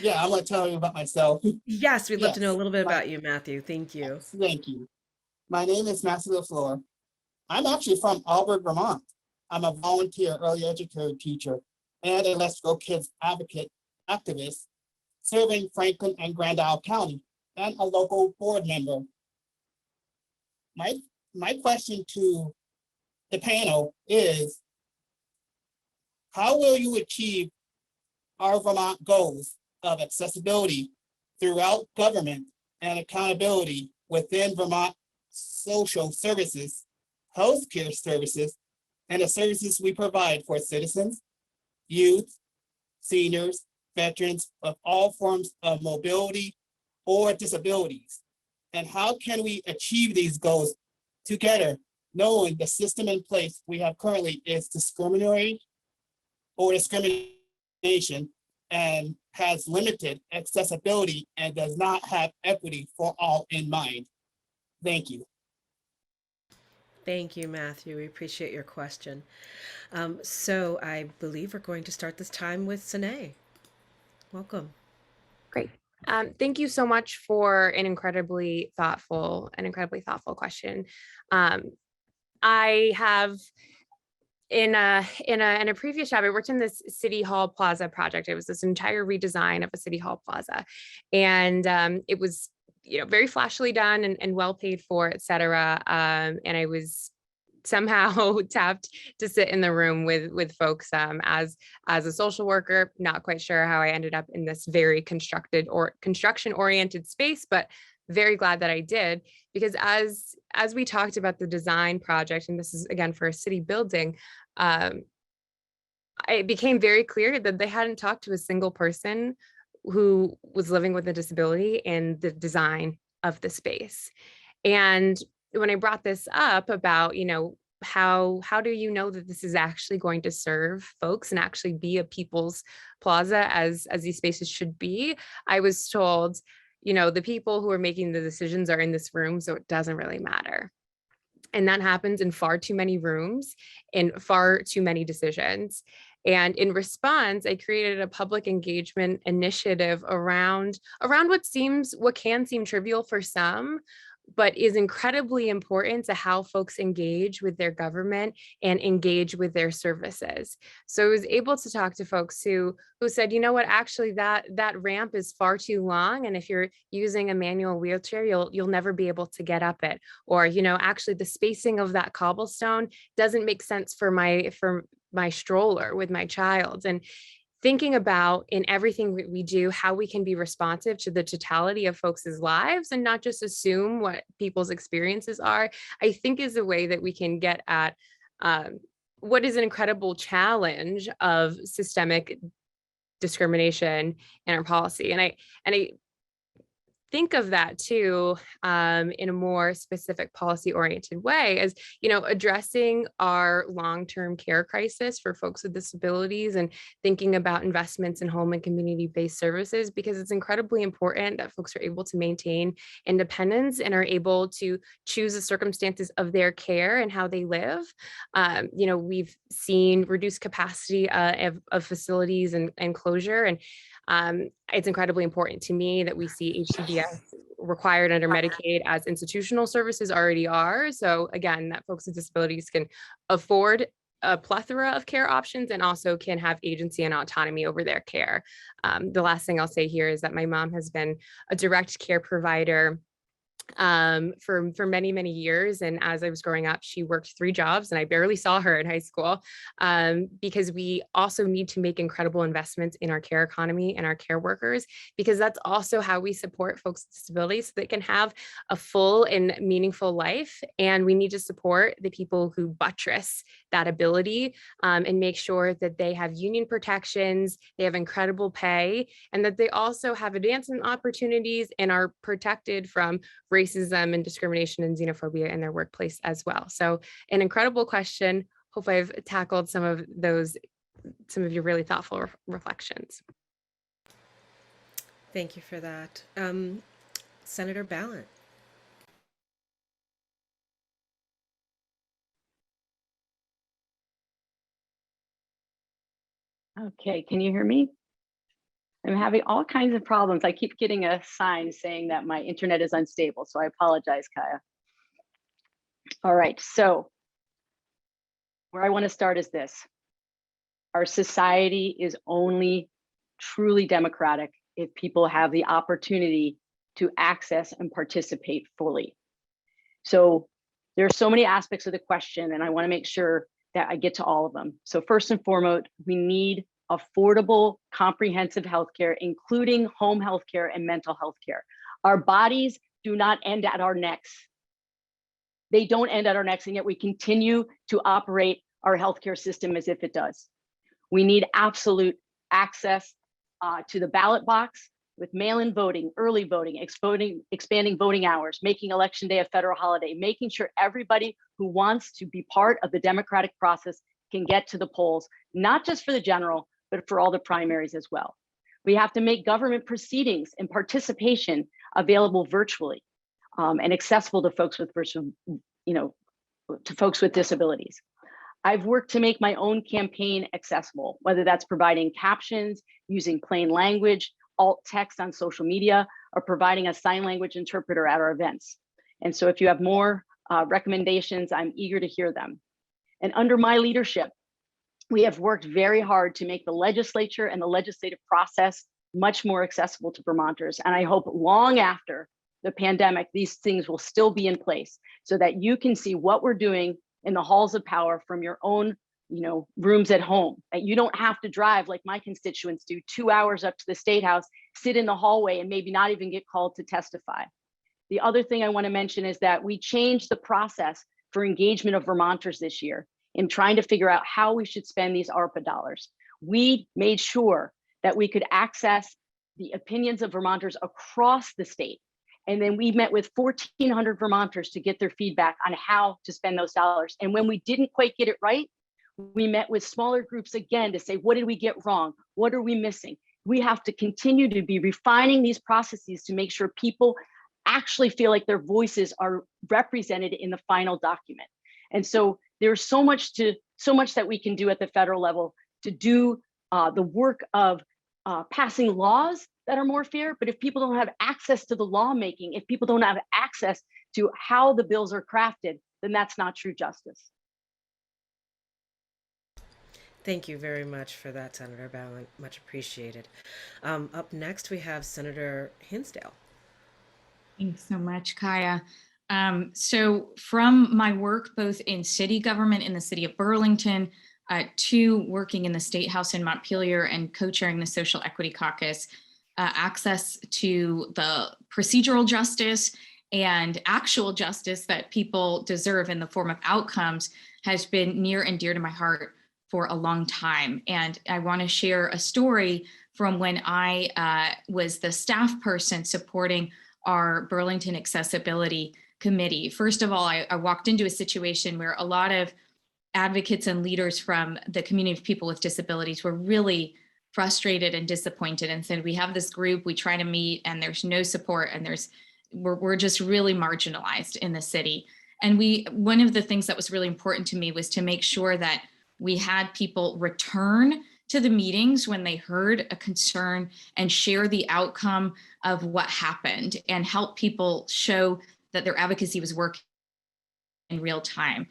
Yeah, I'm going to tell you about myself. Yes, we'd love to know a Yes, little bit about you, Matthew. Thank you. Thank you. My name is Matthew LaFleur. I'm actually from Albert, Vermont. I'm a volunteer early educator teacher and a Let's Go Kids advocate activist serving Franklin and Grand Isle County and a local board member. My question to the panel is, how will you achieve our Vermont goals of accessibility throughout government and accountability within Vermont social services, healthcare services, and the services we provide for citizens, youth, seniors, veterans of all forms of mobility or disabilities? And how can we achieve these goals together, knowing the system in place we have currently is discriminatory or discrimination and has limited accessibility and does not have equity for all in mind? Thank you. Thank you, Matthew. We appreciate your question. So I believe we're going to start this time with Sinai. Welcome. Great. Thank you so much for an incredibly thoughtful question. I have in a previous job, I worked in this City Hall Plaza project. It was this entire redesign of a City Hall Plaza, and it was very flashily done and well paid for, et cetera. And I was somehow tapped to sit in the room with folks as a social worker. Not quite sure how I ended up in this very construction oriented space, but very glad that I did, because as we talked about the design project, and this is again for a city building, it became very clear that they hadn't talked to a single person who was living with a disability in the design of the space. And when I brought this up about, how do you know that this is actually going to serve folks and actually be a people's plaza as these spaces should be, I was told, the people who are making the decisions are in this room, so it doesn't really matter. And that happens in far too many rooms, in far too many decisions. And in response, I created a public engagement initiative around what can seem trivial for some, but is incredibly important to how folks engage with their government and engage with their services. So I was able to talk to folks who said, actually that ramp is far too long, and if you're using a manual wheelchair, you'll never be able to get up it. Or, actually the spacing of that cobblestone doesn't make sense for my stroller with my child. And thinking about in everything we do, how we can be responsive to the totality of folks' lives and not just assume what people's experiences are, I think is a way that we can get at what is an incredible challenge of systemic discrimination in our policy. And I think of that too in a more specific policy oriented way as, addressing our long-term care crisis for folks with disabilities and thinking about investments in home and community-based services, because it's incredibly important that folks are able to maintain independence and are able to choose the circumstances of their care and how they live. We've seen reduced capacity of facilities and closure, and it's incredibly important to me that we see HCD PPS required under Medicaid as institutional services already are. So again, that folks with disabilities can afford a plethora of care options and also can have agency and autonomy over their care. The last thing I'll say here is that my mom has been a direct care provider for many, many years. And as I was growing up, she worked 3 jobs and I barely saw her in high school because we also need to make incredible investments in our care economy and our care workers, because that's also how we support folks with disabilities so they can have a full and meaningful life. And we need to support the people who buttress that ability and make sure that they have union protections, they have incredible pay, and that they also have advancement opportunities and are protected from racism and discrimination and xenophobia in their workplace as well. So an incredible question. Hope I've tackled some of your really thoughtful reflections. Thank you for that. Senator Ballant. Okay, can you hear me? I'm having all kinds of problems. I keep getting a sign saying that my internet is unstable, so I apologize, Kaya. All right, so where I want to start is this. Our society is only truly democratic if people have the opportunity to access and participate fully. So there are so many aspects of the question, and I want to make sure that I get to all of them. So first and foremost, we need affordable, comprehensive healthcare, including home healthcare and mental health care. Our bodies do not end at our necks. They don't end at our necks, and yet we continue to operate our healthcare system as if it does. We need absolute access to the ballot box with mail-in voting, early voting, expanding voting hours, making Election Day a federal holiday, making sure everybody who wants to be part of the democratic process can get to the polls, not just for the general, but for all the primaries as well. We have to make government proceedings and participation available virtually and accessible to folks with folks with disabilities. I've worked to make my own campaign accessible, whether that's providing captions, using plain language, alt text on social media, or providing a sign language interpreter at our events. And so if you have more recommendations, I'm eager to hear them. And under my leadership, we have worked very hard to make the legislature and the legislative process much more accessible to Vermonters. And I hope long after the pandemic, these things will still be in place so that you can see what we're doing in the halls of power from your own rooms at home. That you don't have to drive like my constituents do 2 hours up to the State House, sit in the hallway and maybe not even get called to testify. The other thing I want to mention is that we changed the process for engagement of Vermonters this year in trying to figure out how we should spend these ARPA dollars. We made sure that we could access the opinions of Vermonters across the state. And then we met with 1,400 Vermonters to get their feedback on how to spend those dollars. And when we didn't quite get it right, we met with smaller groups again to say, what did we get wrong? What are we missing? We have to continue to be refining these processes to make sure people actually feel like their voices are represented in the final document. And so there's so much that we can do at the federal level to do the work of passing laws that are more fair. But if people don't have access to the lawmaking, if people don't have access to how the bills are crafted, then that's not true justice. Thank you very much for that, Senator Ballant. Much appreciated. Up next, we have Senator Hinsdale. Thanks so much, Kaya. So from my work, both in city government in the city of Burlington, to working in the State House in Montpelier and co-chairing the Social Equity Caucus, access to the procedural justice and actual justice that people deserve in the form of outcomes has been near and dear to my heart for a long time. And I want to share a story from when I was the staff person supporting our Burlington Accessibility Committee. First of all, I walked into a situation where a lot of advocates and leaders from the community of people with disabilities were really frustrated and disappointed and said, we have this group, we try to meet and there's no support and we're just really marginalized in the city. And one of the things that was really important to me was to make sure that we had people return to the meetings when they heard a concern and share the outcome of what happened and help people show that their advocacy was working in real time.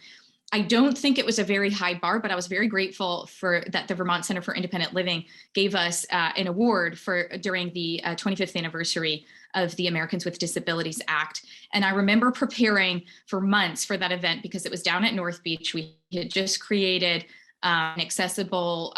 I don't think it was a very high bar, but I was very grateful for that the Vermont Center for Independent Living gave us an award for during the 25th anniversary of the Americans with Disabilities Act. And I remember preparing for months for that event because it was down at North Beach. We had just created an accessible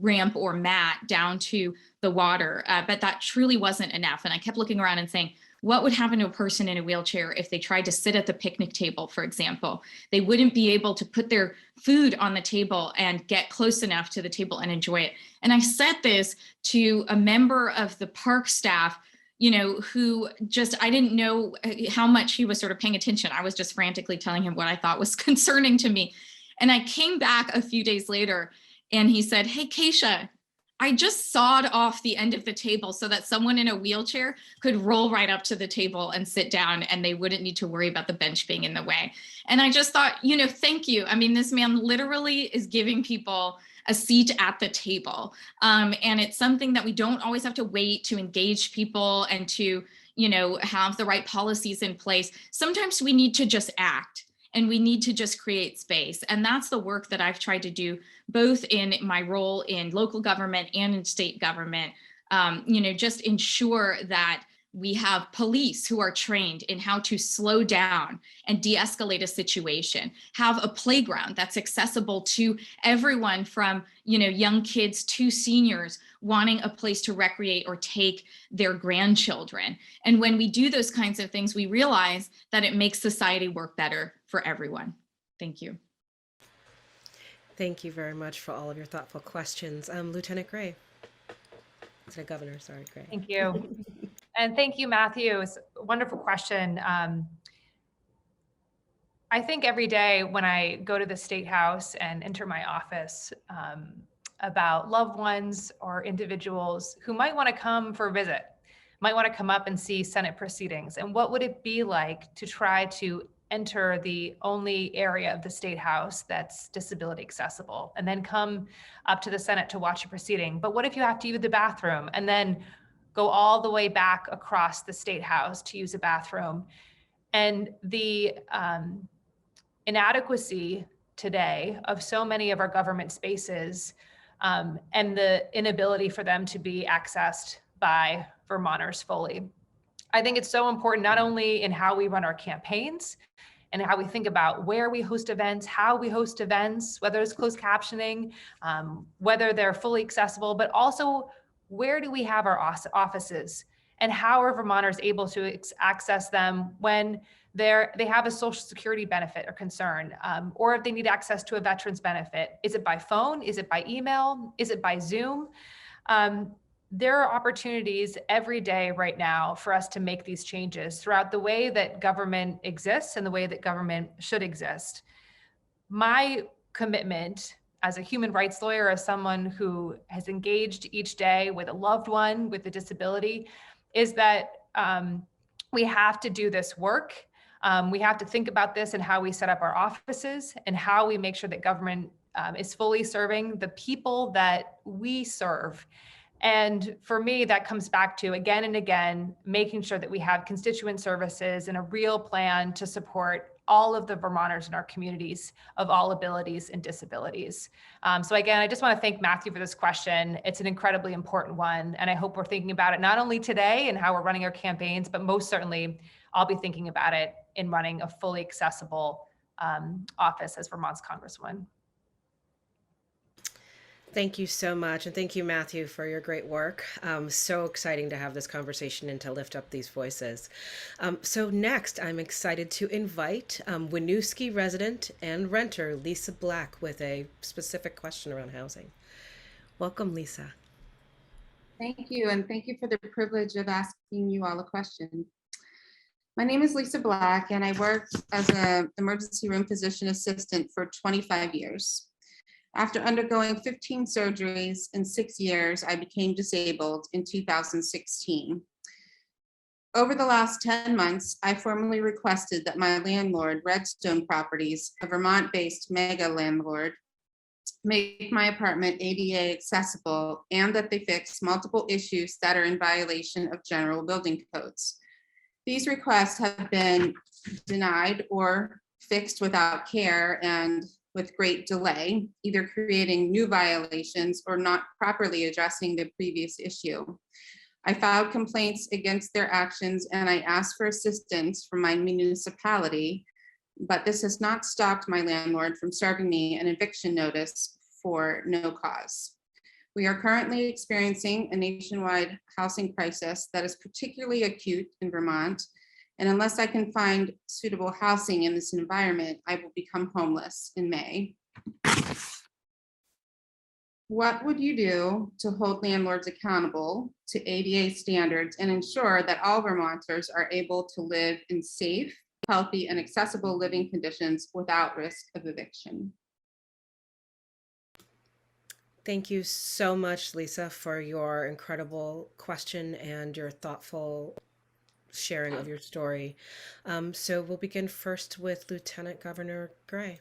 ramp or mat down to the water, but that truly wasn't enough. And I kept looking around and saying, what would happen to a person in a wheelchair if they tried to sit at the picnic table, for example? They wouldn't be able to put their food on the table and get close enough to the table and enjoy it. And I said this to a member of the park staff, you know, who just, I didn't know how much he was sort of paying attention. I was just frantically telling him what I thought was concerning to me. And I came back a few days later and he said, hey, Keisha, I just sawed off the end of the table so that someone in a wheelchair could roll right up to the table and sit down and they wouldn't need to worry about the bench being in the way. And I just thought, you know, thank you. I mean, this man literally is giving people a seat at the table. And it's something that we don't always have to wait to engage people and to, you know, have the right policies in place. Sometimes we need to just act. And we need to just create space. And that's the work that I've tried to do, both in my role in local government and in state government, you know, just ensure that we have police who are trained in how to slow down and de-escalate a situation, have a playground that's accessible to everyone from, you know, young kids to seniors wanting a place to recreate or take their grandchildren. And when we do those kinds of things, we realize that it makes society work better for everyone. Thank you. Thank you very much for all of your thoughtful questions. Lieutenant Gray. Lieutenant Governor, sorry, Gray. Thank you. And thank you, Matthew. It's a wonderful question. I think every day when I go to the State House and enter my office about loved ones or individuals who might want to come for a visit, might want to come up and see Senate proceedings. And what would it be like to try to enter the only area of the State House that's disability accessible and then come up to the Senate to watch a proceeding? But what if you have to use the bathroom and then go all the way back across the State House to use a bathroom? And the inadequacy today of so many of our government spaces and the inability for them to be accessed by Vermonters fully. I think it's so important, not only in how we run our campaigns and how we think about where we host events, how we host events, whether it's closed captioning, whether they're fully accessible, but also where do we have our offices and how are Vermonters able to access them when they have a Social Security benefit or concern, or if they need access to a veterans benefit. Is it by phone? Is it by email? Is it by Zoom? There are opportunities every day right now for us to make these changes throughout the way that government exists and the way that government should exist. My commitment as a human rights lawyer, as someone who has engaged each day with a loved one with a disability, is that we have to do this work. We have to think about this and how we set up our offices and how we make sure that government is fully serving the people that we serve. And for me, that comes back to, again and again, making sure that we have constituent services and a real plan to support all of the Vermonters in our communities of all abilities and disabilities. So again, I just want to thank Matthew for this question. It's an incredibly important one. And I hope we're thinking about it not only today and how we're running our campaigns, but most certainly I'll be thinking about it in running a fully accessible office as Vermont's Congresswoman. Thank you so much. And thank you, Matthew, for your great work. So exciting to have this conversation and to lift up these voices. So next, I'm excited to invite Winooski resident and renter Lisa Black with a specific question around housing. Welcome, Lisa. Thank you. And thank you for the privilege of asking you all a question. My name is Lisa Black, and I worked as an emergency room physician assistant for 25 years. After undergoing 15 surgeries in 6 years, I became disabled in 2016. Over the last 10 months, I formally requested that my landlord, Redstone Properties, a Vermont-based mega landlord, make my apartment ADA accessible and that they fix multiple issues that are in violation of general building codes. These requests have been denied or fixed without care and with great delay, either creating new violations or not properly addressing the previous issue. I filed complaints against their actions and I asked for assistance from my municipality, but this has not stopped my landlord from serving me an eviction notice for no cause. We are currently experiencing a nationwide housing crisis that is particularly acute in Vermont. And unless I can find suitable housing in this environment, I will become homeless in May. What would you do to hold landlords accountable to ADA standards and ensure that all Vermonters are able to live in safe, healthy, and accessible living conditions without risk of eviction? Thank you so much, Lisa, for your incredible question and your thoughtful sharing of your story. So we'll begin first with Lieutenant Governor Gray.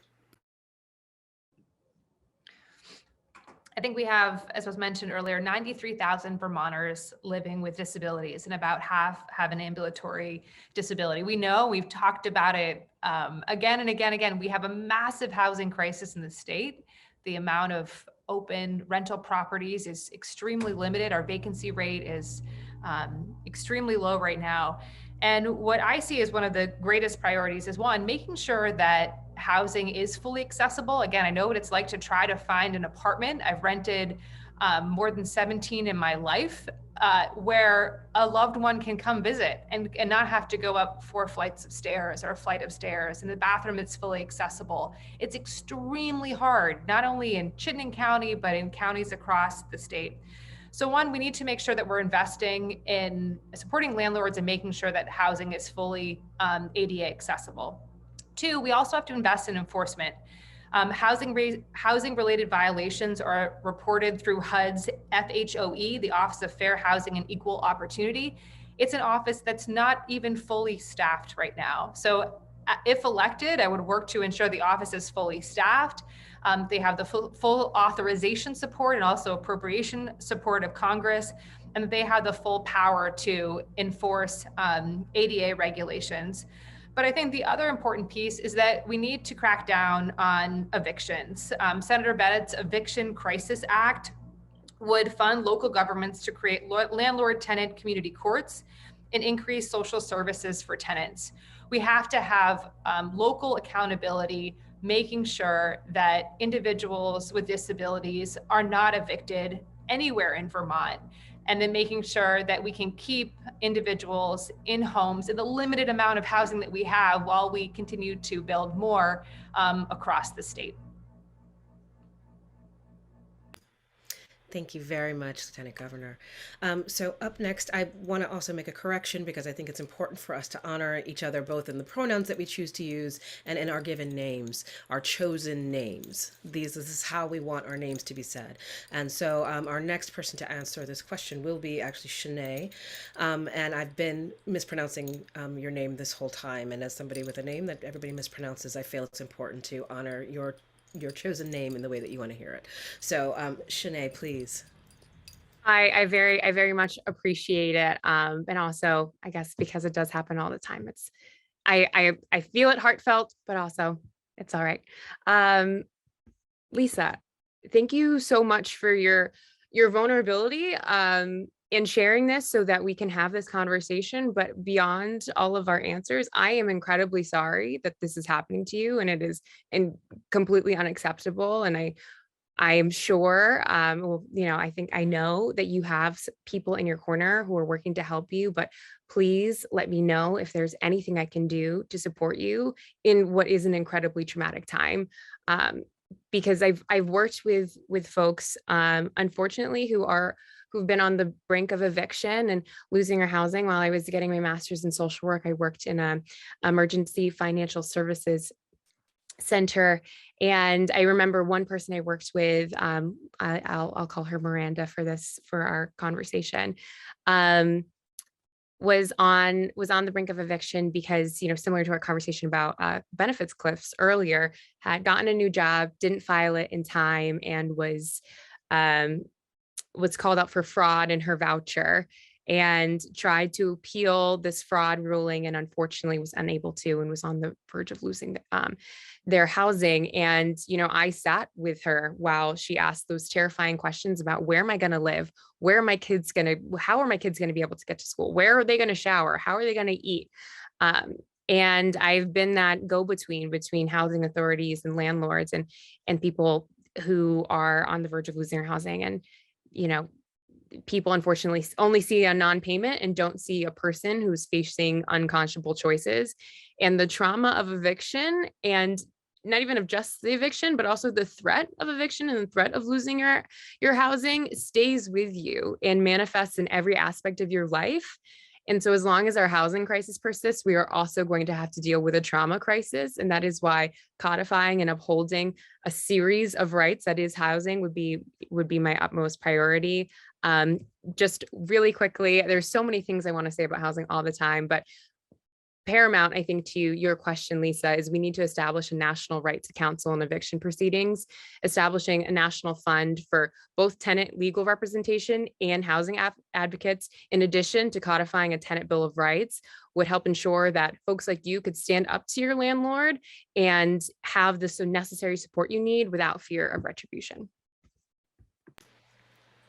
I think we have, as was mentioned earlier, 93,000 Vermonters living with disabilities, and about half have an ambulatory disability. We know, we've talked about it again and again. We have a massive housing crisis in the state. The amount of open rental properties is extremely limited. Our vacancy rate is extremely low right now. And what I see as one of the greatest priorities is, one, making sure that housing is fully accessible. Again, I know what it's like to try to find an apartment. I've rented more than 17 in my life, where a loved one can come visit and not have to go up 4 flights of stairs or a flight of stairs, and the bathroom is fully accessible. It's extremely hard, not only in Chittenden County, but in counties across the state. So one, we need to make sure that we're investing in supporting landlords and making sure that housing is fully ADA accessible. 2, we also have to invest in enforcement. Housing-related violations are reported through HUD's FHOE, the Office of Fair Housing and Equal Opportunity. It's an office that's not even fully staffed right now. So if elected, I would work to ensure the office is fully staffed. They have the full authorization support and also appropriation support of Congress, and they have the full power to enforce ADA regulations. But I think the other important piece is that we need to crack down on evictions. Senator Bennett's Eviction Crisis Act would fund local governments to create landlord-tenant community courts and increase social services for tenants. We have to have local accountability, making sure that individuals with disabilities are not evicted anywhere in Vermont, and then making sure that we can keep individuals in homes in the limited amount of housing that we have while we continue to build more across the state. Thank you very much, Lieutenant Governor. So up next, I want to also make a correction because I think it's important for us to honor each other both in the pronouns that we choose to use and in our given names, our chosen names. This is how we want our names to be said. And so our next person to answer this question will be actually Shanae. And I've been mispronouncing your name this whole time. And as somebody with a name that everybody mispronounces, I feel it's important to honor your chosen name in the way that you want to hear it. So Shanae, please. I very much appreciate it. And also, I guess because it does happen all the time, I feel it heartfelt, but also it's all right. Lisa, thank you so much for your vulnerability in sharing this so that we can have this conversation. But beyond all of our answers, I am incredibly sorry that this is happening to you, and it is completely unacceptable. And I am sure, I know that you have people in your corner who are working to help you, but please let me know if there's anything I can do to support you in what is an incredibly traumatic time. Because I've worked with folks, unfortunately, who've been on the brink of eviction and losing their housing. While I was getting my master's in social work, I worked in an emergency financial services center. And I remember one person I worked with, I'll call her Miranda for our conversation, was on the brink of eviction because, similar to our conversation about benefits cliffs earlier, had gotten a new job, didn't file it in time, and was called out for fraud in her voucher, and tried to appeal this fraud ruling, and unfortunately was unable to, and was on the verge of losing their housing. And, I sat with her while she asked those terrifying questions about, where am I going to live? How are my kids going to be able to get to school? Where are they going to shower? How are they going to eat? And I've been that go-between between housing authorities and landlords and people who are on the verge of losing their housing. And, people unfortunately only see a non-payment and don't see a person who's facing unconscionable choices. And the trauma of eviction, and not even of just the eviction, but also the threat of eviction and the threat of losing your housing, stays with you and manifests in every aspect of your life. And so as long as our housing crisis persists, we are also going to have to deal with a trauma crisis. And that is why codifying and upholding a series of rights that is housing would be my utmost priority. Just really quickly, there's so many things I want to say about housing all the time, but paramount, I think, to your question, Lisa, is we need to establish a national right to counsel in eviction proceedings. Establishing a national fund for both tenant legal representation and housing advocates, in addition to codifying a tenant bill of rights, would help ensure that folks like you could stand up to your landlord and have the necessary support you need without fear of retribution.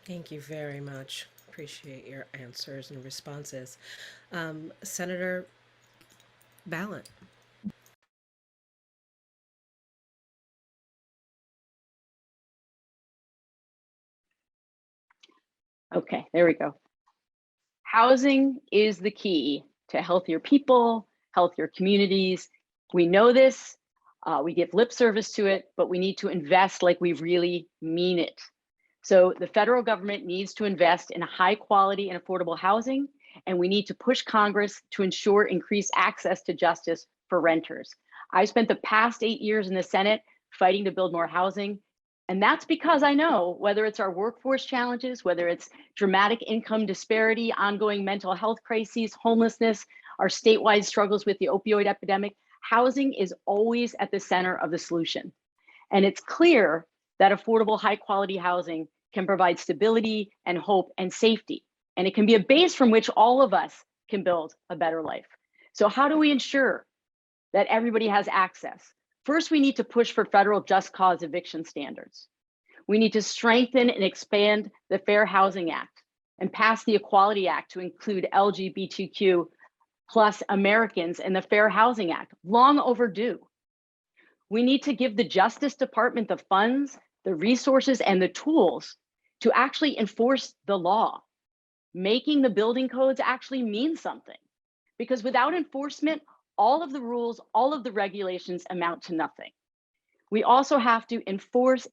Thank you very much. Appreciate your answers and responses. Senator Ballant. Okay, there we go. Housing is the key to healthier people, healthier communities. We know this, we give lip service to it, but we need to invest like we really mean it. So the federal government needs to invest in high quality and affordable housing, and we need to push Congress to ensure increased access to justice for renters. I spent the past 8 years in the Senate fighting to build more housing. And that's because I know, whether it's our workforce challenges, whether it's dramatic income disparity, ongoing mental health crises, homelessness, our statewide struggles with the opioid epidemic, housing is always at the center of the solution. And it's clear that affordable, high quality housing can provide stability and hope and safety. And it can be a base from which all of us can build a better life. So how do we ensure that everybody has access? First, we need to push for federal just cause eviction standards. We need to strengthen and expand the Fair Housing Act and pass the Equality Act to include LGBTQ plus Americans in the Fair Housing Act, long overdue. We need to give the Justice Department the funds, the resources, and the tools to actually enforce the law, making the building codes actually mean something. Because without enforcement, all of the rules, all of the regulations amount to nothing. We also have to enforce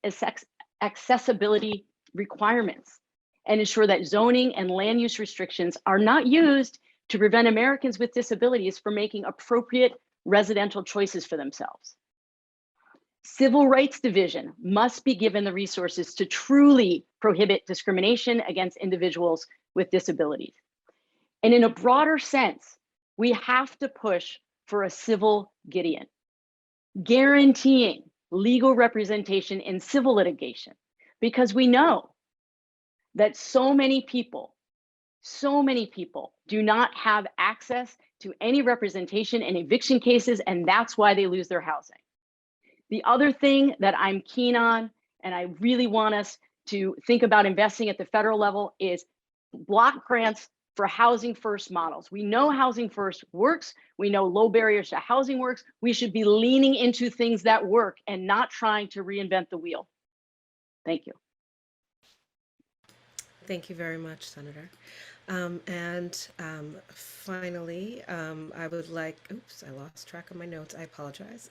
accessibility requirements and ensure that zoning and land use restrictions are not used to prevent Americans with disabilities from making appropriate residential choices for themselves. Civil Rights Division must be given the resources to truly prohibit discrimination against individuals with disabilities. And in a broader sense, we have to push for a civil Gideon, guaranteeing legal representation in civil litigation, because we know that so many people do not have access to any representation in eviction cases, and that's why they lose their housing. The other thing that I'm keen on, and I really want us to think about investing at the federal level, is block grants for housing first models. We know housing first works. We know low barriers to housing works. We should be leaning into things that work and not trying to reinvent the wheel. Thank you. Thank you very much, Senator. Finally, I would like, oops, I lost track of my notes. I apologize.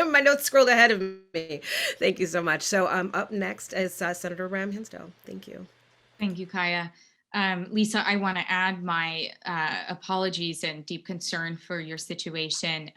My notes scrolled ahead of me. Thank you so much. So up next is Senator Ram Hinsdale. Thank you. Thank you, Kaya. Lisa, I want to add my apologies and deep concern for your situation,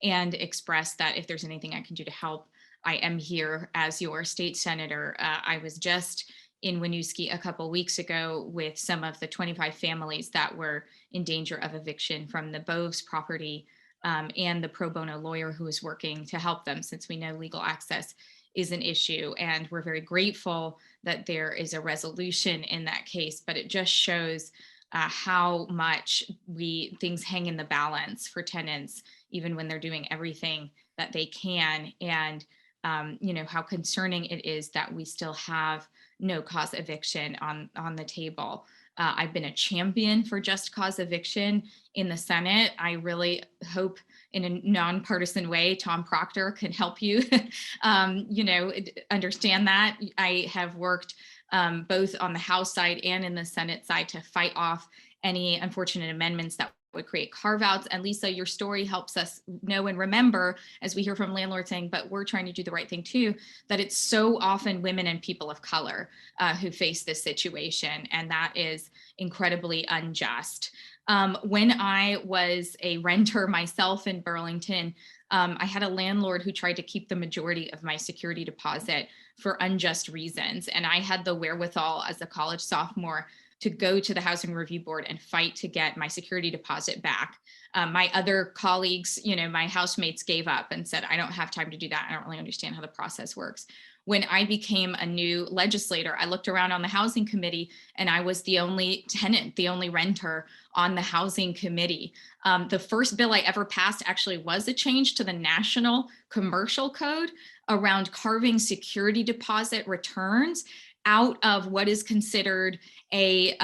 and express that if there's anything I can do to help, I am here as your state senator. I was just in Winooski a couple weeks ago with some of the 25 families that were in danger of eviction from the Boves property, and the pro bono lawyer who is working to help them, since we know legal access is an issue. And we're very grateful that there is a resolution in that case, but it just shows how much things hang in the balance for tenants, even when they're doing everything that they can. And how concerning it is that we still have no cause eviction on the table. I've been a champion for just cause eviction in the Senate. I really hope in a nonpartisan way, Tom Proctor can help you, understand that. I have worked both on the House side and in the Senate side to fight off any unfortunate amendments that would create carve-outs. And Lisa, your story helps us know and remember, as we hear from landlords saying, but we're trying to do the right thing too, that it's so often women and people of color who face this situation. And that is incredibly unjust. When I was a renter myself in Burlington, I had a landlord who tried to keep the majority of my security deposit for unjust reasons. And I had the wherewithal as a college sophomore to go to the Housing Review Board and fight to get my security deposit back. My other colleagues, my housemates gave up and said, I don't have time to do that. I don't really understand how the process works. When I became a new legislator, I looked around on the housing committee and I was the only tenant, the only renter on the housing committee. The first bill I ever passed actually was a change to the National Commercial Code around carving security deposit returns out of what is considered a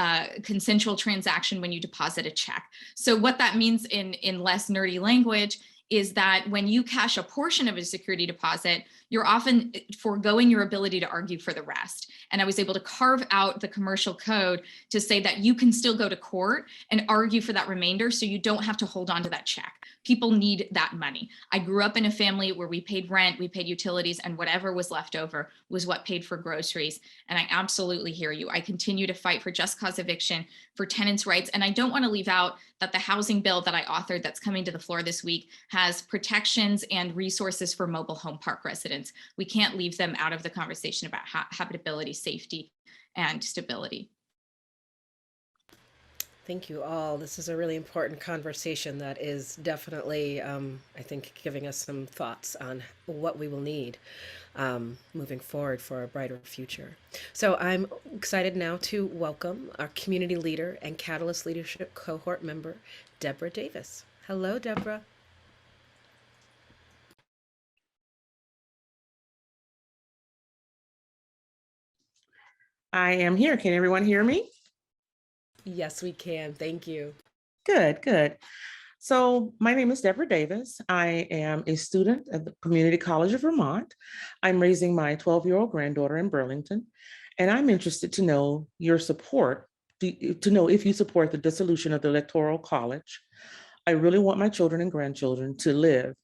consensual transaction when you deposit a check. So what that means in less nerdy language is that when you cash a portion of a security deposit, you're often foregoing your ability to argue for the rest. And I was able to carve out the commercial code to say that you can still go to court and argue for that remainder, so you don't have to hold on to that check. People need that money. I grew up in a family where we paid rent, we paid utilities, and whatever was left over was what paid for groceries. And I absolutely hear you. I continue to fight for just cause eviction, for tenants' rights. And I don't want to leave out that the housing bill that I authored that's coming to the floor this week has protections and resources for mobile home park residents. We can't leave them out of the conversation about habitability, safety, and stability. Thank you all. This is a really important conversation that is definitely, I think, giving us some thoughts on what we will need moving forward for a brighter future. So I'm excited now to welcome our community leader and Catalyst Leadership Cohort member, Deborah Davis. Hello, Deborah. I am here. Can everyone hear me? Yes, we can. Thank you. Good, good. So my name is Deborah Davis. I am a student at the Community College of Vermont. I'm raising my 12-year-old granddaughter in Burlington, and I'm interested to know your support, to know if you support the dissolution of the Electoral College. I really want my children and grandchildren to live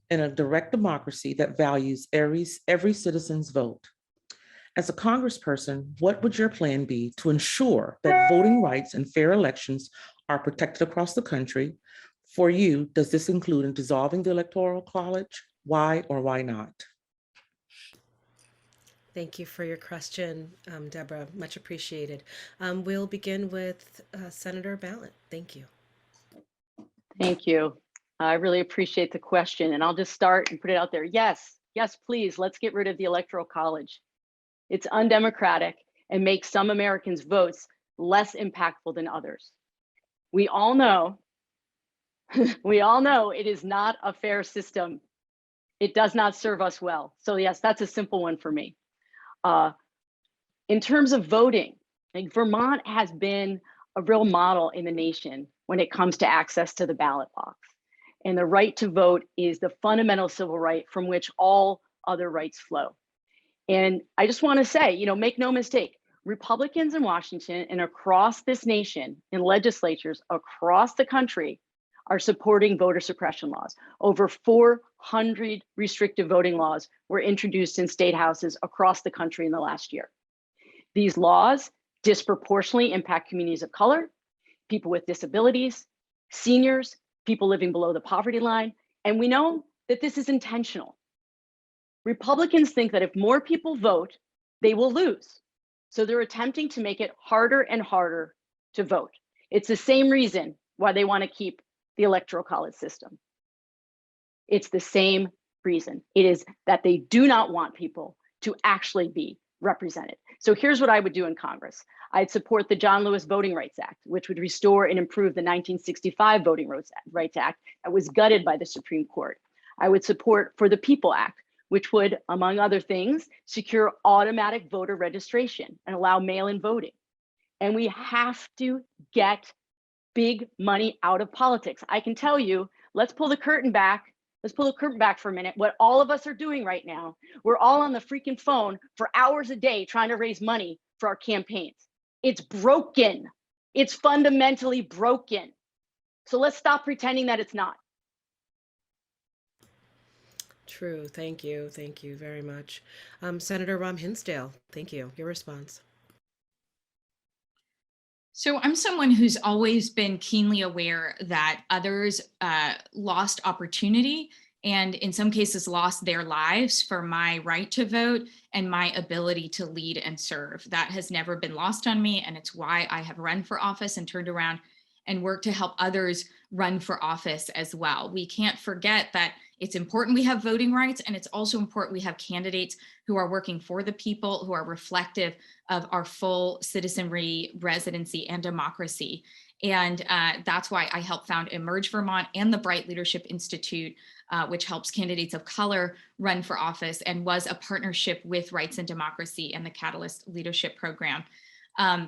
in a direct democracy that values every citizen's vote. As a congressperson, what would your plan be to ensure that voting rights and fair elections are protected across the country? For you, does this include dissolving the Electoral College? Why or why not? Thank you for your question, Deborah. Much appreciated. We'll begin with Senator Balint. Thank you. Thank you. I really appreciate the question, and I'll just start and put it out there. Yes, please, let's get rid of the Electoral College. It's undemocratic and makes some Americans' votes less impactful than others. We all know it is not a fair system. It does not serve us well. So yes, that's a simple one for me. In terms of voting, Vermont has been a real model in the nation when it comes to access to the ballot box. And the right to vote is the fundamental civil right from which all other rights flow. And I just want to say, make no mistake, Republicans in Washington and across this nation, in legislatures across the country, are supporting voter suppression laws. Over 400 restrictive voting laws were introduced in state houses across the country in the last year. These laws disproportionately impact communities of color, people with disabilities, seniors, people living below the poverty line, and we know that this is intentional. Republicans think that if more people vote, they will lose. So they're attempting to make it harder and harder to vote. It's the same reason why they want to keep the Electoral College system. It's the same reason. It is that they do not want people to actually be represented. So here's what I would do in Congress. I'd support the John Lewis Voting Rights Act, which would restore and improve the 1965 Voting Rights Act that was gutted by the Supreme Court. I would support For the People Act, which would, among other things, secure automatic voter registration and allow mail-in voting. And we have to get big money out of politics. I can tell you, let's pull the curtain back. Let's pull the curtain back for a minute. What all of us are doing right now, we're all on the freaking phone for hours a day trying to raise money for our campaigns. It's broken. It's fundamentally broken. So let's stop pretending that it's not. True. Thank you. Thank you very much. Senator Ram Hinsdale, thank you. Your response. So I'm someone who's always been keenly aware that others lost opportunity and in some cases lost their lives for my right to vote and my ability to lead and serve. That has never been lost on me, and it's why I have run for office and turned around and worked to help others run for office as well. We can't forget that it's important we have voting rights, and it's also important we have candidates who are working for the people, who are reflective of our full citizenry, residency, and democracy. And that's why I helped found Emerge Vermont and the Bright Leadership Institute, which helps candidates of color run for office and was a partnership with Rights and Democracy and the Catalyst Leadership Program.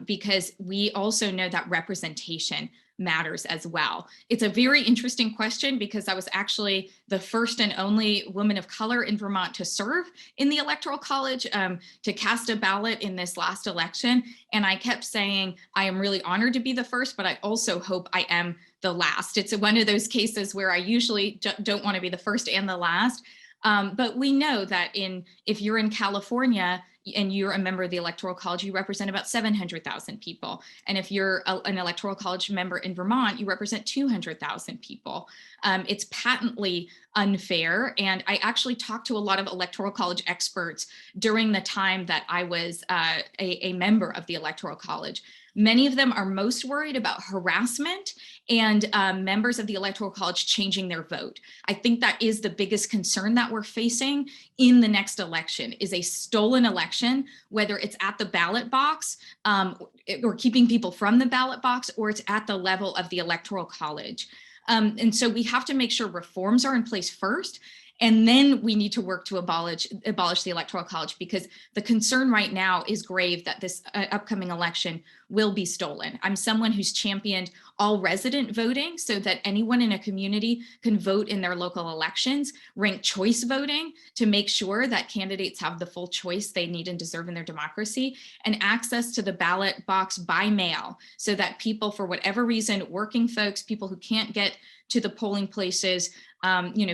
Because we also know that representation matters as well. It's a very interesting question because I was actually the first and only woman of color in Vermont to serve in the Electoral College, to cast a ballot in this last election. And I kept saying, I am really honored to be the first, but I also hope I am the last. It's one of those cases where I usually don't want to be the first and the last. But we know that if you're in California and you're a member of the Electoral College, you represent about 700,000 people. And if you're an Electoral College member in Vermont, you represent 200,000 people. It's patently unfair. And I actually talked to a lot of Electoral College experts during the time that I was a member of the Electoral College. Many of them are most worried about harassment and members of the Electoral College changing their vote. I think that is the biggest concern that we're facing in the next election, is a stolen election, whether it's at the ballot box or keeping people from the ballot box, or it's at the level of the Electoral College. And so we have to make sure reforms are in place first. And then we need to work to abolish the Electoral College, because the concern right now is grave that this upcoming election will be stolen. I'm someone who's championed all resident voting so that anyone in a community can vote in their local elections, ranked choice voting to make sure that candidates have the full choice they need and deserve in their democracy, and access to the ballot box by mail so that people, for whatever reason, working folks, people who can't get to the polling places,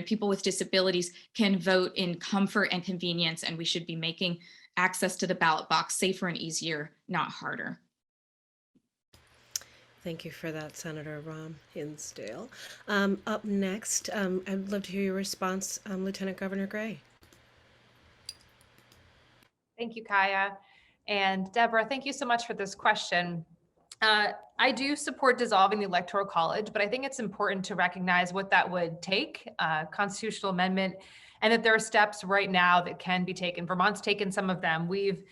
people with disabilities can vote in comfort and convenience, and we should be making access to the ballot box safer and easier, not harder. Thank you for that, Senator Ram Hinsdale. Up next, I'd love to hear your response, Lieutenant Governor Gray. Thank you, Kaya. And Deborah, thank you so much for this question. I do support dissolving the Electoral College, but I think it's important to recognize what that would take, constitutional amendment, and that there are steps right now that can be taken. Vermont's taken some of them. We've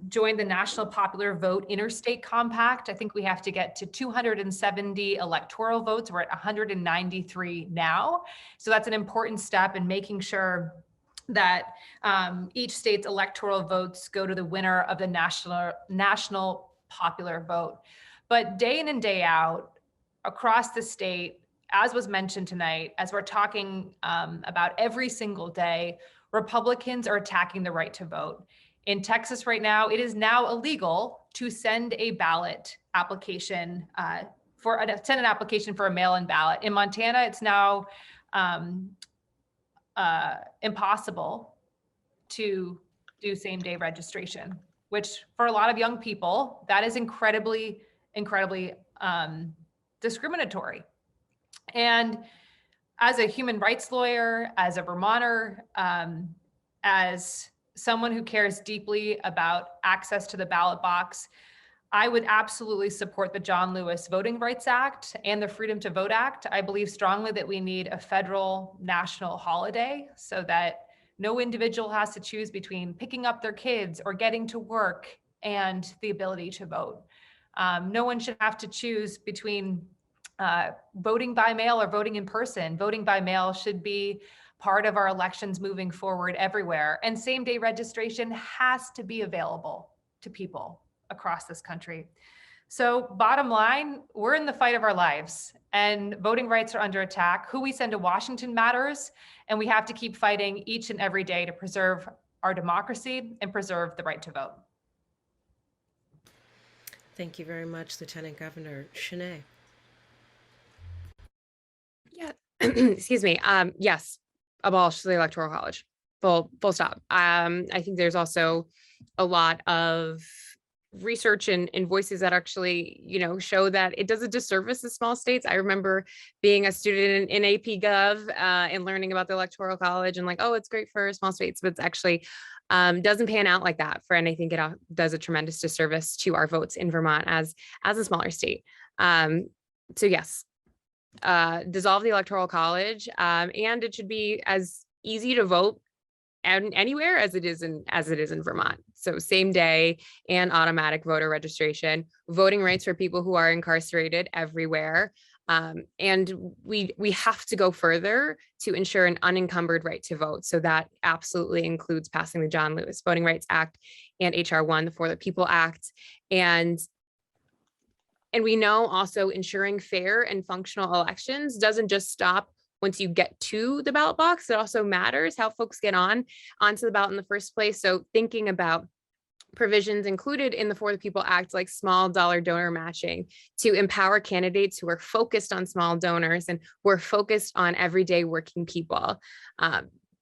joined the National Popular Vote Interstate Compact. I think we have to get to 270 electoral votes. We're at 193 now. So that's an important step in making sure that each state's electoral votes go to the winner of the national popular vote. But day in and day out across the state, as was mentioned tonight, as we're talking about every single day, Republicans are attacking the right to vote. In Texas right now, it is now illegal to send a ballot application for a mail-in ballot. In Montana, it's now impossible to do same-day registration, which for a lot of young people, that is incredibly discriminatory. And as a human rights lawyer, as a Vermonter, as someone who cares deeply about access to the ballot box, I would absolutely support the John Lewis Voting Rights Act and the Freedom to Vote Act. I believe strongly that we need a federal national holiday so that no individual has to choose between picking up their kids or getting to work and the ability to vote. No one should have to choose between voting by mail or voting in person. Voting by mail should be part of our elections moving forward everywhere. And same-day registration has to be available to people across this country. So bottom line, we're in the fight of our lives and voting rights are under attack. Who we send to Washington matters, and we have to keep fighting each and every day to preserve our democracy and preserve the right to vote. Thank you very much, Lieutenant Governor. Shanae. Yeah, excuse me. Yes, abolish the Electoral College. Full stop. I think there's also a lot of research and voices that actually, show that it does a disservice to small states. I remember being a student in AP Gov and learning about the Electoral College and like, oh, it's great for small states, but it's actually doesn't pan out like that. And I think it does a tremendous disservice to our votes in Vermont as a smaller state. So yes, dissolve the Electoral College, and it should be as easy to vote anywhere as it is in Vermont. So same day and automatic voter registration, voting rights for people who are incarcerated everywhere. And we have to go further to ensure an unencumbered right to vote. So that absolutely includes passing the John Lewis Voting Rights Act and HR 1, the For the People Act. And we know also ensuring fair and functional elections doesn't just stop once you get to the ballot box. It also matters how folks get onto the ballot in the first place. So thinking about provisions included in the For the People Act, like small dollar donor matching, to empower candidates who are focused on small donors and who are focused on everyday working people.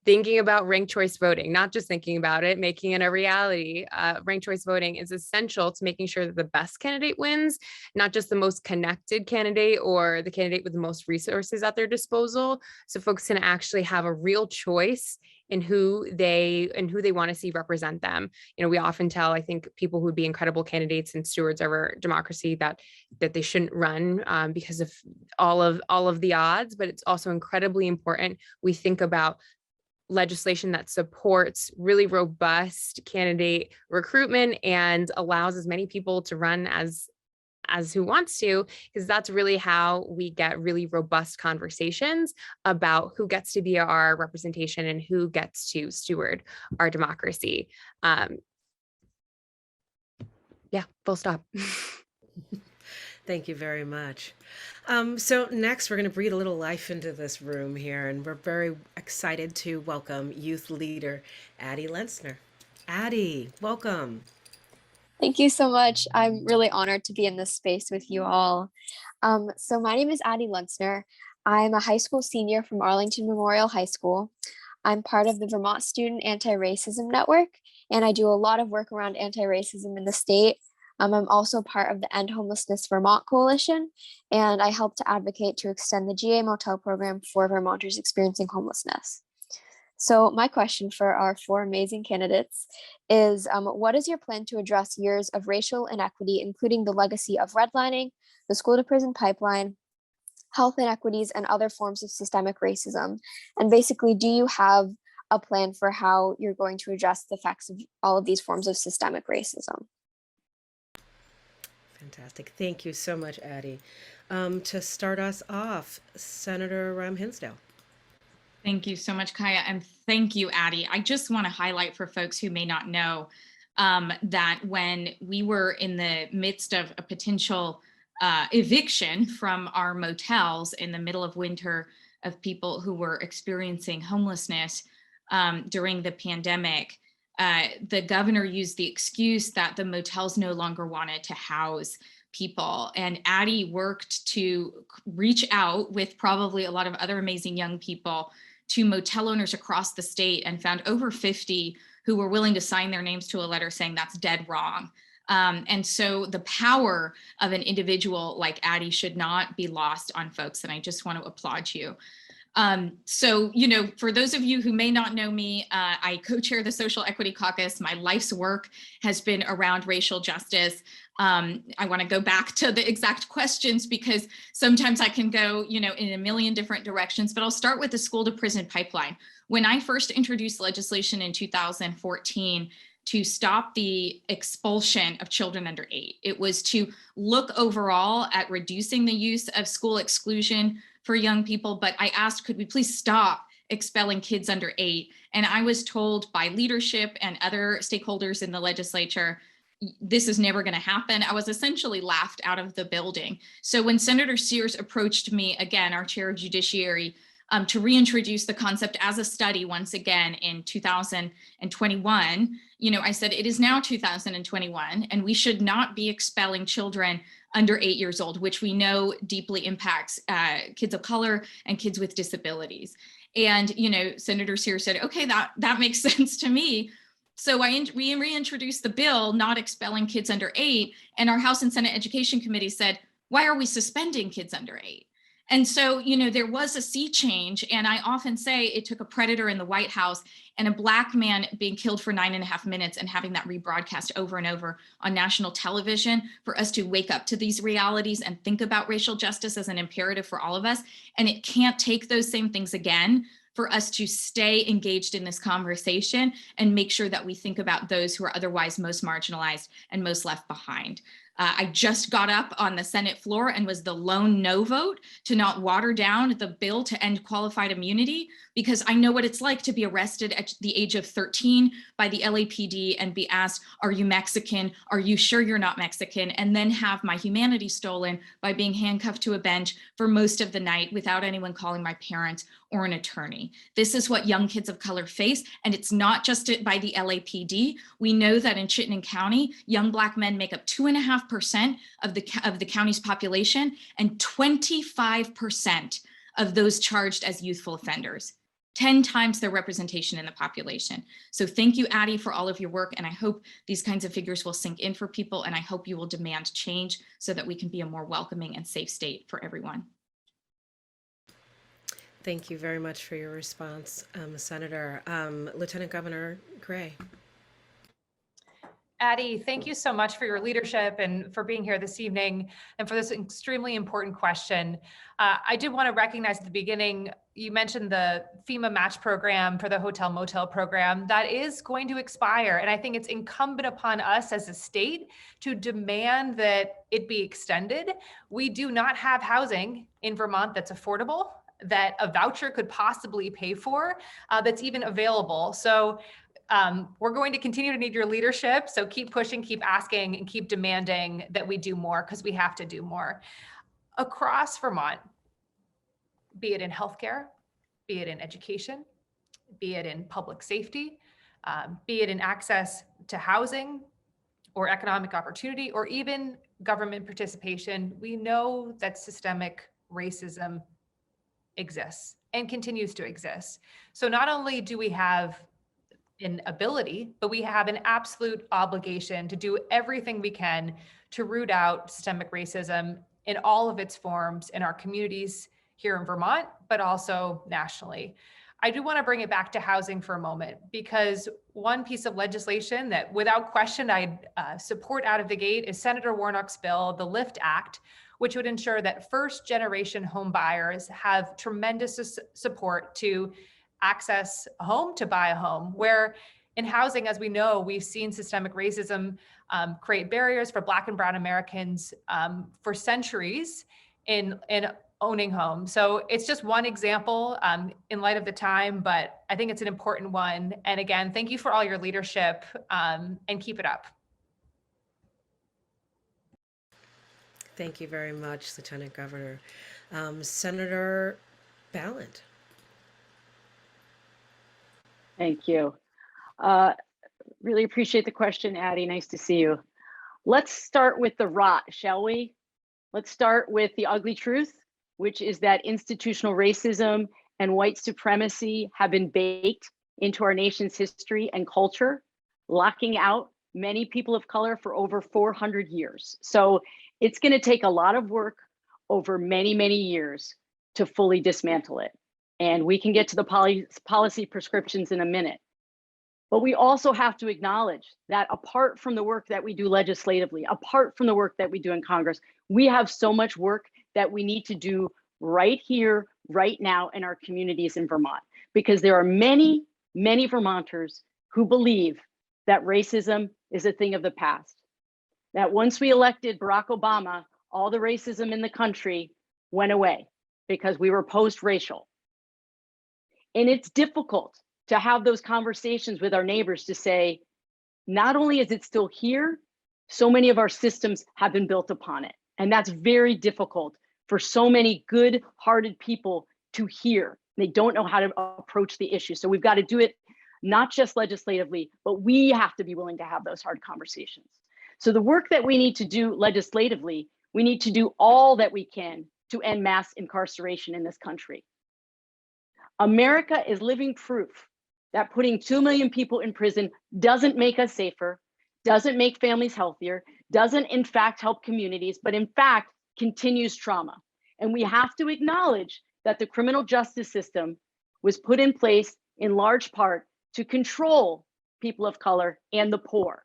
Thinking about ranked choice voting, not just thinking about it, making it a reality. Ranked choice voting is essential to making sure that the best candidate wins, not just the most connected candidate or the candidate with the most resources at their disposal. So folks can actually have a real choice in who they want to see represent them. We often tell, I think, people who would be incredible candidates and stewards of our democracy that they shouldn't run because of all of the odds, but it's also incredibly important we think about legislation that supports really robust candidate recruitment and allows as many people to run as who wants to, because that's really how we get really robust conversations about who gets to be our representation and who gets to steward our democracy. Yeah, full stop. Thank you very much. So next, we're going to breathe a little life into this room here, and we're very excited to welcome youth leader Addie Lenzner. Addie, welcome. Thank you so much. I'm really honored to be in this space with you all. So my name is Addie Lenzner. I'm a high school senior from Arlington Memorial High School. I'm part of the Vermont Student Anti-Racism Network, and I do a lot of work around anti-racism in the state. I'm also part of the End Homelessness Vermont Coalition, and I help to advocate to extend the GA Motel program for Vermonters experiencing homelessness. So my question for our four amazing candidates is, what is your plan to address years of racial inequity, including the legacy of redlining, the school to prison pipeline, health inequities, and other forms of systemic racism? And basically, do you have a plan for how you're going to address the effects of all of these forms of systemic racism? Fantastic. Thank you so much, Addie. To start us off, Senator Ram Hinsdale. Thank you so much, Kaya, and thank you, Addie. I just want to highlight for folks who may not know that when we were in the midst of a potential eviction from our motels in the middle of winter of people who were experiencing homelessness during the pandemic, the governor used the excuse that the motels no longer wanted to house people. And Addie worked to reach out with probably a lot of other amazing young people to motel owners across the state and found over 50 who were willing to sign their names to a letter saying that's dead wrong. And so the power of an individual like Addie should not be lost on folks. And I just want to applaud you. So, you know, for those of you who may not know me, I co-chair the Social Equity Caucus. My life's work has been around racial justice. I want to go back to the exact questions because sometimes I can go, you know, in a million different directions, but I'll start with the school to prison pipeline. When I first introduced legislation in 2014 to stop the expulsion of children under 8, it was to look overall at reducing the use of school exclusion for young people, but I asked, could we please stop expelling kids under 8? And I was told by leadership and other stakeholders in the legislature, this is never going to happen. I was essentially laughed out of the building. So when Senator Sears approached me, again, our chair of judiciary, to reintroduce the concept as a study once again in 2021, you know, I said, it is now 2021 and we should not be expelling children under 8 years old, which we know deeply impacts kids of color and kids with disabilities. And, you know, Senator Sears said, okay, that makes sense to me. So we reintroduced the bill, not expelling kids under 8. And our House and Senate Education Committee said, why are we suspending kids under 8? And so, you know, there was a sea change. And I often say it took a predator in the White House and a Black man being killed for 9.5 minutes and having that rebroadcast over and over on national television for us to wake up to these realities and think about racial justice as an imperative for all of us. And it can't take those same things again for us to stay engaged in this conversation and make sure that we think about those who are otherwise most marginalized and most left behind. I just got up on the Senate floor and was the lone no vote to not water down the bill to end qualified immunity, because I know what it's like to be arrested at the age of 13 by the LAPD and be asked, are you Mexican? Are you sure you're not Mexican? And then have my humanity stolen by being handcuffed to a bench for most of the night without anyone calling my parents or an attorney. This is what young kids of color face. And it's not just by the LAPD. We know that in Chittenden County, young Black men make up 2.5% of the county's population and 25% of those charged as youthful offenders. 10 times their representation in the population. So thank you, Addie, for all of your work. And I hope these kinds of figures will sink in for people. And I hope you will demand change so that we can be a more welcoming and safe state for everyone. Thank you very much for your response, Senator. Lieutenant Governor Gray. Addie, thank you so much for your leadership and for being here this evening and for this extremely important question. I did want to recognize at the beginning, you mentioned the FEMA match program for the hotel motel program that is going to expire. And I think it's incumbent upon us as a state to demand that it be extended. We do not have housing in Vermont that's affordable, that a voucher could possibly pay for, that's even available. So we're going to continue to need your leadership. So keep pushing, keep asking, and keep demanding that we do more, because we have to do more. Across Vermont, be it in healthcare, be it in education, be it in public safety, be it in access to housing or economic opportunity, or even government participation, we know that systemic racism exists and continues to exist. So not only do we have an ability, but we have an absolute obligation to do everything we can to root out systemic racism in all of its forms in our communities here in Vermont, but also nationally. I do want to bring it back to housing for a moment, because one piece of legislation that without question I'd support out of the gate is Senator Warnock's bill, the LIFT Act, which would ensure that first generation home buyers have tremendous support to access a home, to buy a home, where in housing, as we know, we've seen systemic racism create barriers for Black and Brown Americans for centuries in owning homes. So it's just one example in light of the time, but I think it's an important one. And again, thank you for all your leadership and keep it up. Thank you very much, Lieutenant Governor. Senator Ballant. Thank you. Really appreciate the question, Addie. Nice to see you. Let's start with the rot, shall we? Let's start with the ugly truth, which is that institutional racism and white supremacy have been baked into our nation's history and culture, locking out many people of color for over 400 years. So it's going to take a lot of work over many, many years to fully dismantle it. And we can get to the policy prescriptions in a minute. But we also have to acknowledge that apart from the work that we do legislatively, apart from the work that we do in Congress, we have so much work that we need to do right here, right now in our communities in Vermont, because there are many, many Vermonters who believe that racism is a thing of the past. That once we elected Barack Obama, all the racism in the country went away because we were post-racial. And it's difficult to have those conversations with our neighbors to say, not only is it still here, so many of our systems have been built upon it. And that's very difficult for so many good-hearted people to hear. They don't know how to approach the issue. So we've got to do it not just legislatively, but we have to be willing to have those hard conversations. So the work that we need to do legislatively, we need to do all that we can to end mass incarceration in this country. America is living proof that putting 2 million people in prison doesn't make us safer, doesn't make families healthier, doesn't in fact help communities, but in fact continues trauma. And we have to acknowledge that the criminal justice system was put in place in large part to control people of color and the poor.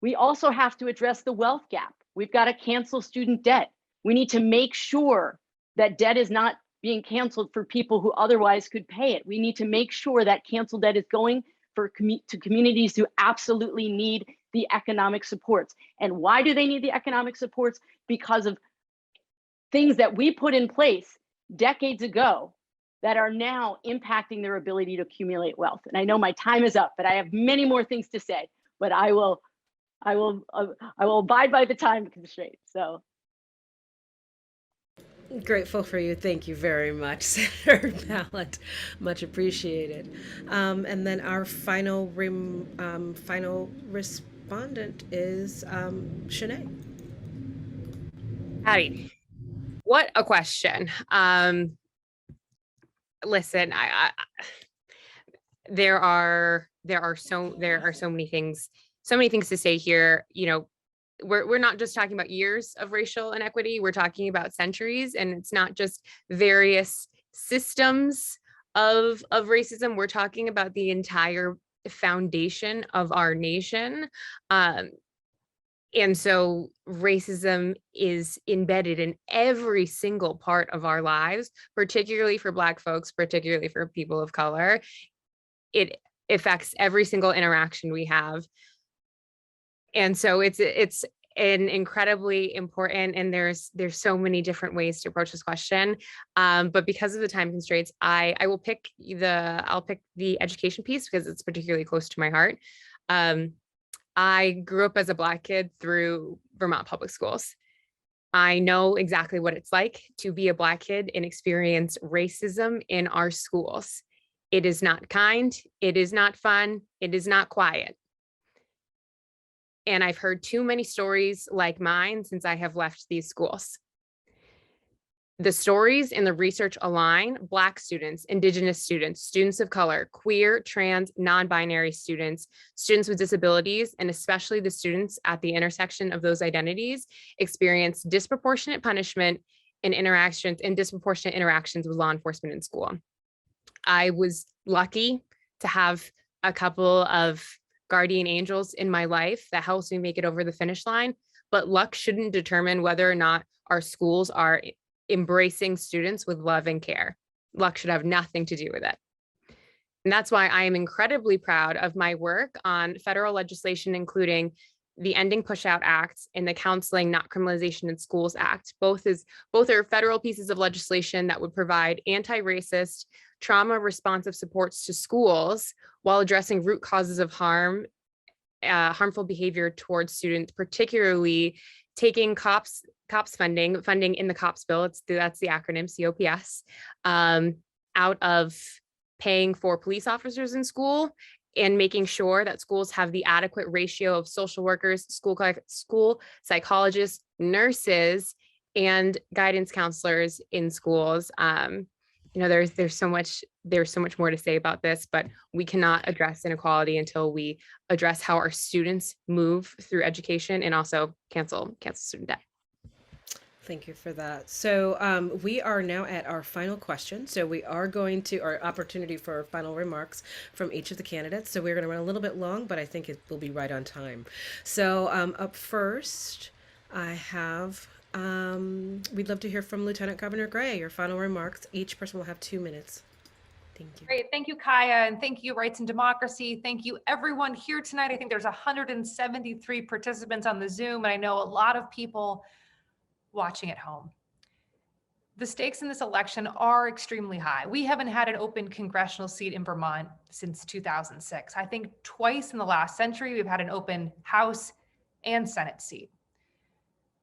We also have to address the wealth gap. We've got to cancel student debt. We need to make sure that debt is not being canceled for people who otherwise could pay it. We need to make sure that canceled debt is going to communities who absolutely need the economic supports. And why do they need the economic supports? Because of things that we put in place decades ago that are now impacting their ability to accumulate wealth. And I know my time is up, but I have many more things to say, but I will abide by the time constraint. So. Grateful for you. Thank you very much, Senator Mallett. Much appreciated. And then our final respondent is Shanae. Addie, what a question. Listen, there are so many things to say here. You know, we're not just talking about years of racial inequity, we're talking about centuries, and it's not just various systems of racism. We're talking about the entire foundation of our nation. And so racism is embedded in every single part of our lives, particularly for Black folks, particularly for people of color. It affects every single interaction we have. And so it's an incredibly important, and there's so many different ways to approach this question. But because of the time constraints, I'll pick the education piece because it's particularly close to my heart. I grew up as a Black kid through Vermont public schools. I know exactly what it's like to be a Black kid and experience racism in our schools. It is not kind, it is not fun, it is not quiet. And I've heard too many stories like mine since I have left these schools. The stories and the research align. Black students, Indigenous students, students of color, queer, trans, non-binary students, students with disabilities, and especially the students at the intersection of those identities experience disproportionate punishment and disproportionate interactions with law enforcement in school. I was lucky to have a couple of guardian angels in my life that helps me make it over the finish line, but luck shouldn't determine whether or not our schools are embracing students with love and care. Luck should have nothing to do with it. And that's why I am incredibly proud of my work on federal legislation, including the Ending Pushout Act and the Counseling Not Criminalization in Schools Act. Both are federal pieces of legislation that would provide anti-racist, trauma responsive supports to schools while addressing root causes of harm, harmful behavior towards students, particularly taking COPS funding in the COPS bill, that's the acronym COPS, out of paying for police officers in school and making sure that schools have the adequate ratio of social workers, school psychologists, nurses, and guidance counselors in schools. You know, there's so much more to say about this, but we cannot address inequality until we address how our students move through education and also cancel student debt. Thank you for that. So we are now at our final question. So we are going to, our opportunity for final remarks from each of the candidates. So we're going to run a little bit long, but I think it will be right on time. So up first, I have, we'd love to hear from Lieutenant Governor Gray. Your final remarks. Each person will have 2 minutes. Thank you. Great. Thank you, Kaya, and thank you, Rights and Democracy. Thank you, everyone here tonight. I think there's 173 participants on the Zoom, and I know a lot of people watching at home. The stakes in this election are extremely high. We haven't had an open congressional seat in Vermont since 2006. I think twice in the last century, we've had an open House and Senate seat.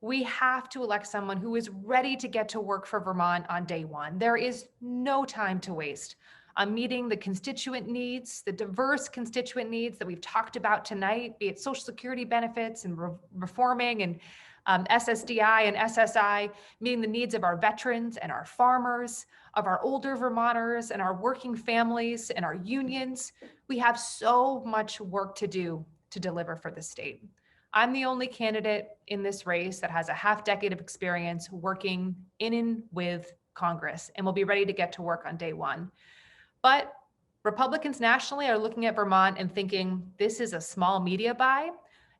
We have to elect someone who is ready to get to work for Vermont on day one. There is no time to waste on meeting the constituent needs, the diverse constituent needs that we've talked about tonight, be it Social Security benefits and reforming and SSDI and SSI, meeting the needs of our veterans and our farmers, of our older Vermonters and our working families and our unions. We have so much work to do to deliver for the state. I'm the only candidate in this race that has a half decade of experience working in and with Congress, and will be ready to get to work on day one. But Republicans nationally are looking at Vermont and thinking this is a small media buy,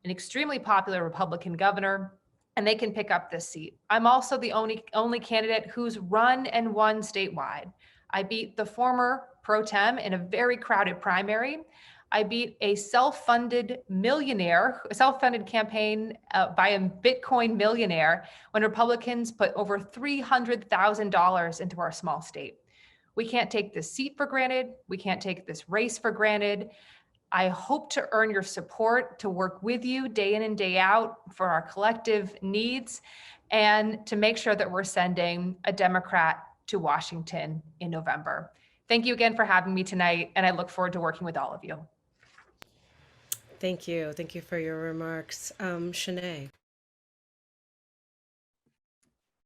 an extremely popular Republican governor, and they can pick up this seat. I'm also the only candidate who's run and won statewide. I beat the former pro tem in a very crowded primary. I beat a self-funded campaign by a Bitcoin millionaire when Republicans put over $300,000 into our small state. We can't take this seat for granted. We can't take this race for granted. I hope to earn your support to work with you day in and day out for our collective needs and to make sure that we're sending a Democrat to Washington in November. Thank you again for having me tonight, and I look forward to working with all of you. Thank you. Thank you for your remarks. Shanae.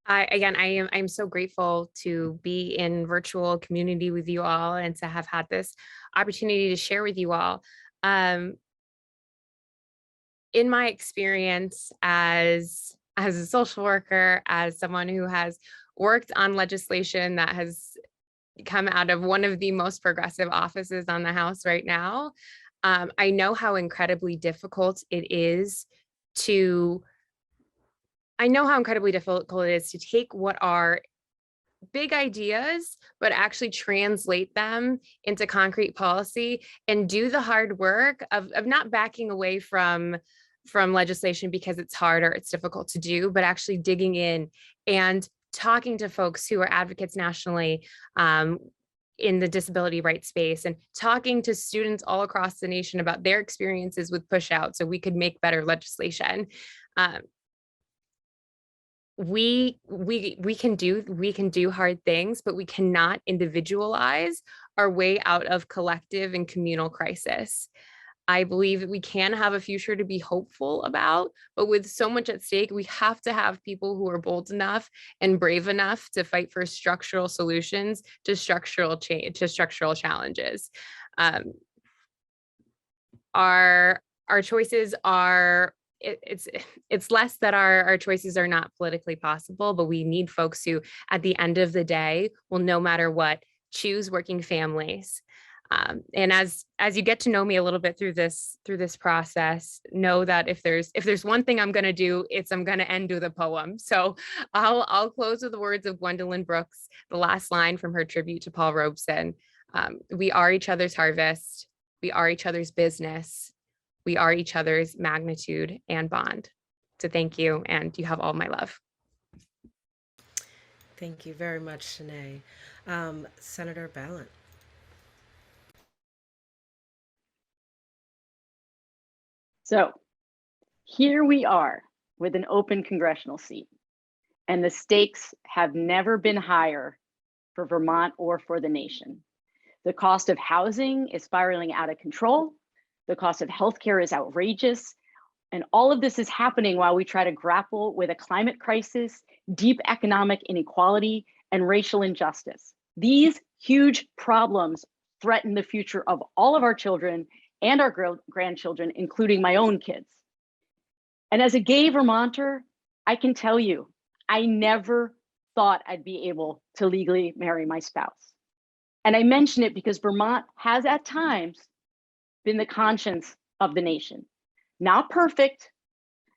I'm so grateful to be in virtual community with you all and to have had this opportunity to share with you all. In my experience as a social worker, as someone who has worked on legislation that has come out of one of the most progressive offices on the House right now, I know how incredibly difficult it is to take what are big ideas, but actually translate them into concrete policy and do the hard work of not backing away from legislation because it's hard or it's difficult to do, but actually digging in and talking to folks who are advocates nationally in the disability rights space, and talking to students all across the nation about their experiences with push out so we could make better legislation. We can do hard things, but we cannot individualize our way out of collective and communal crisis. I believe that we can have a future to be hopeful about, but with so much at stake, we have to have people who are bold enough and brave enough to fight for structural solutions to structural change, to structural challenges. Our choices are, it's less that our choices are not politically possible, but we need folks who, at the end of the day, will no matter what, choose working families. And as you get to know me a little bit through this process, know that if there's one thing I'm going to do, I'm going to end with a poem. So I'll close with the words of Gwendolyn Brooks, the last line from her tribute to Paul Robeson. We are each other's harvest. We are each other's business. We are each other's magnitude and bond. So thank you, and you have all my love. Thank you very much, Shanae. Senator Ballant. So here we are with an open congressional seat, and the stakes have never been higher for Vermont or for the nation. The cost of housing is spiraling out of control. The cost of healthcare is outrageous. And all of this is happening while we try to grapple with a climate crisis, deep economic inequality, and racial injustice. These huge problems threaten the future of all of our children and our grandchildren, including my own kids. And as a gay Vermonter, I can tell you, I never thought I'd be able to legally marry my spouse. And I mention it because Vermont has at times been the conscience of the nation. Not perfect,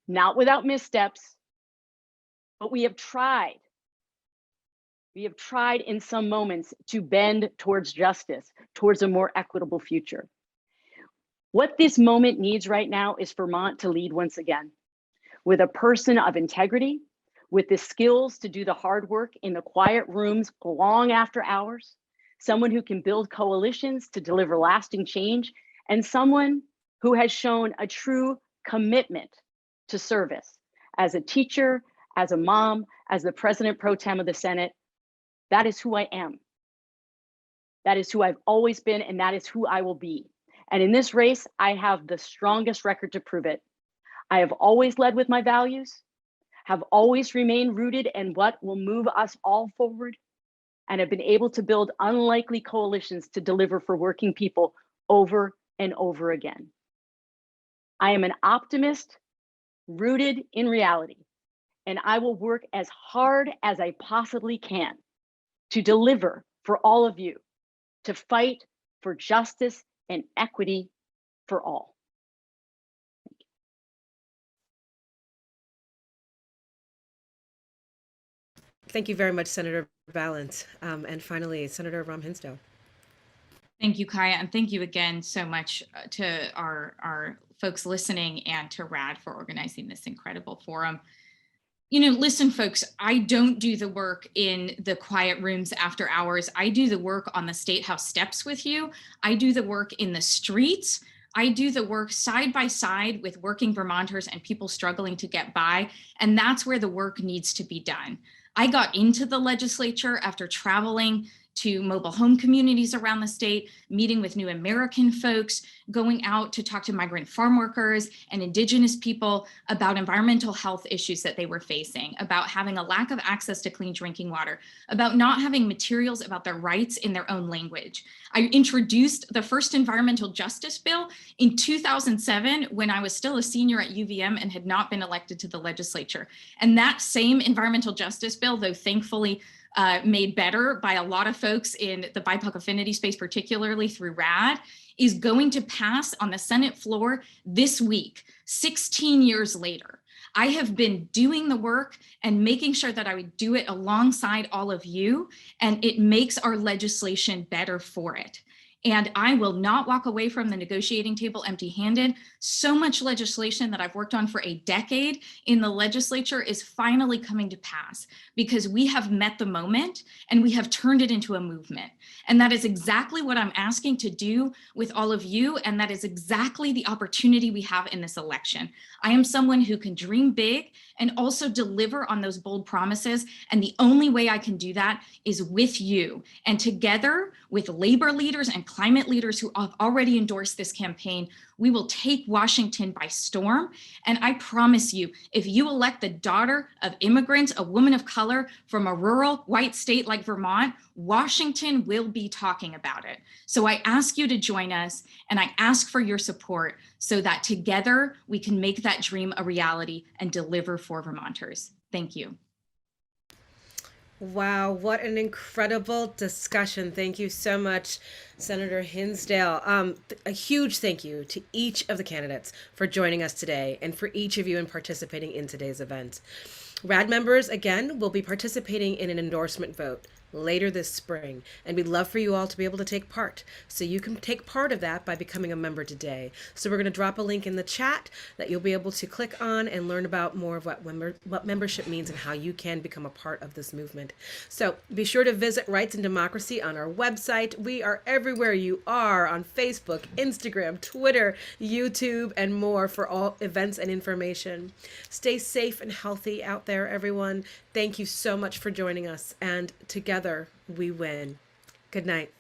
not without missteps, but we have tried. We have tried in some moments to bend towards justice, towards a more equitable future. What this moment needs right now is Vermont to lead once again, with a person of integrity, with the skills to do the hard work in the quiet rooms long after hours, someone who can build coalitions to deliver lasting change, and someone who has shown a true commitment to service as a teacher, as a mom, as the president pro tem of the Senate. That is who I am. That is who I've always been, and that is who I will be. And in this race, I have the strongest record to prove it. I have always led with my values, have always remained rooted in what will move us all forward, and have been able to build unlikely coalitions to deliver for working people over and over again. I am an optimist rooted in reality, and I will work as hard as I possibly can to deliver for all of you, to fight for justice and equity for all. Thank you very much, Senator Balint. And finally, Senator Ram Hinsdale. Thank you, Kaya, and thank you again so much to our folks listening and to RAD for organizing this incredible forum. You know, listen, folks, I don't do the work in the quiet rooms after hours. I do the work on the State House steps with you. I do the work in the streets. I do the work side by side with working Vermonters and people struggling to get by. And that's where the work needs to be done. I got into the legislature after traveling to mobile home communities around the state, meeting with New American folks, going out to talk to migrant farm workers and Indigenous people about environmental health issues that they were facing, about having a lack of access to clean drinking water, about not having materials about their rights in their own language. I introduced the first environmental justice bill in 2007 when I was still a senior at UVM and had not been elected to the legislature. And that same environmental justice bill, though thankfully made better by a lot of folks in the BIPOC affinity space, particularly through RAD, is going to pass on the Senate floor this week, 16 years later. I have been doing the work and making sure that I would do it alongside all of you, and it makes our legislation better for it. And I will not walk away from the negotiating table empty-handed. So much legislation that I've worked on for a decade in the legislature is finally coming to pass because we have met the moment and we have turned it into a movement. And that is exactly what I'm asking to do with all of you. And that is exactly the opportunity we have in this election. I am someone who can dream big and also deliver on those bold promises. And the only way I can do that is with you. And together with labor leaders and climate leaders who have already endorsed this campaign, we will take Washington by storm. And I promise you, if you elect the daughter of immigrants, a woman of color from a rural white state like Vermont, Washington will be talking about it. So I ask you to join us and I ask for your support so that together we can make that dream a reality and deliver for Vermonters. Thank you. Wow, what an incredible discussion. Thank you so much, Senator Hinsdale. A huge thank you to each of the candidates for joining us today and for each of you in participating in today's event. RAD members, again, will be participating in an endorsement vote later this spring, and we'd love for you all to be able to take part. So you can take part of that by becoming a member today. So we're going to drop a link in the chat that you'll be able to click on and learn about more of what membership means and how you can become a part of this movement. So be sure to visit Rights and Democracy on our website. We are everywhere you are on Facebook, Instagram, Twitter, YouTube, and more for all events and information. Stay safe and healthy out there, everyone. Thank you so much for joining us, and together we win. Good night.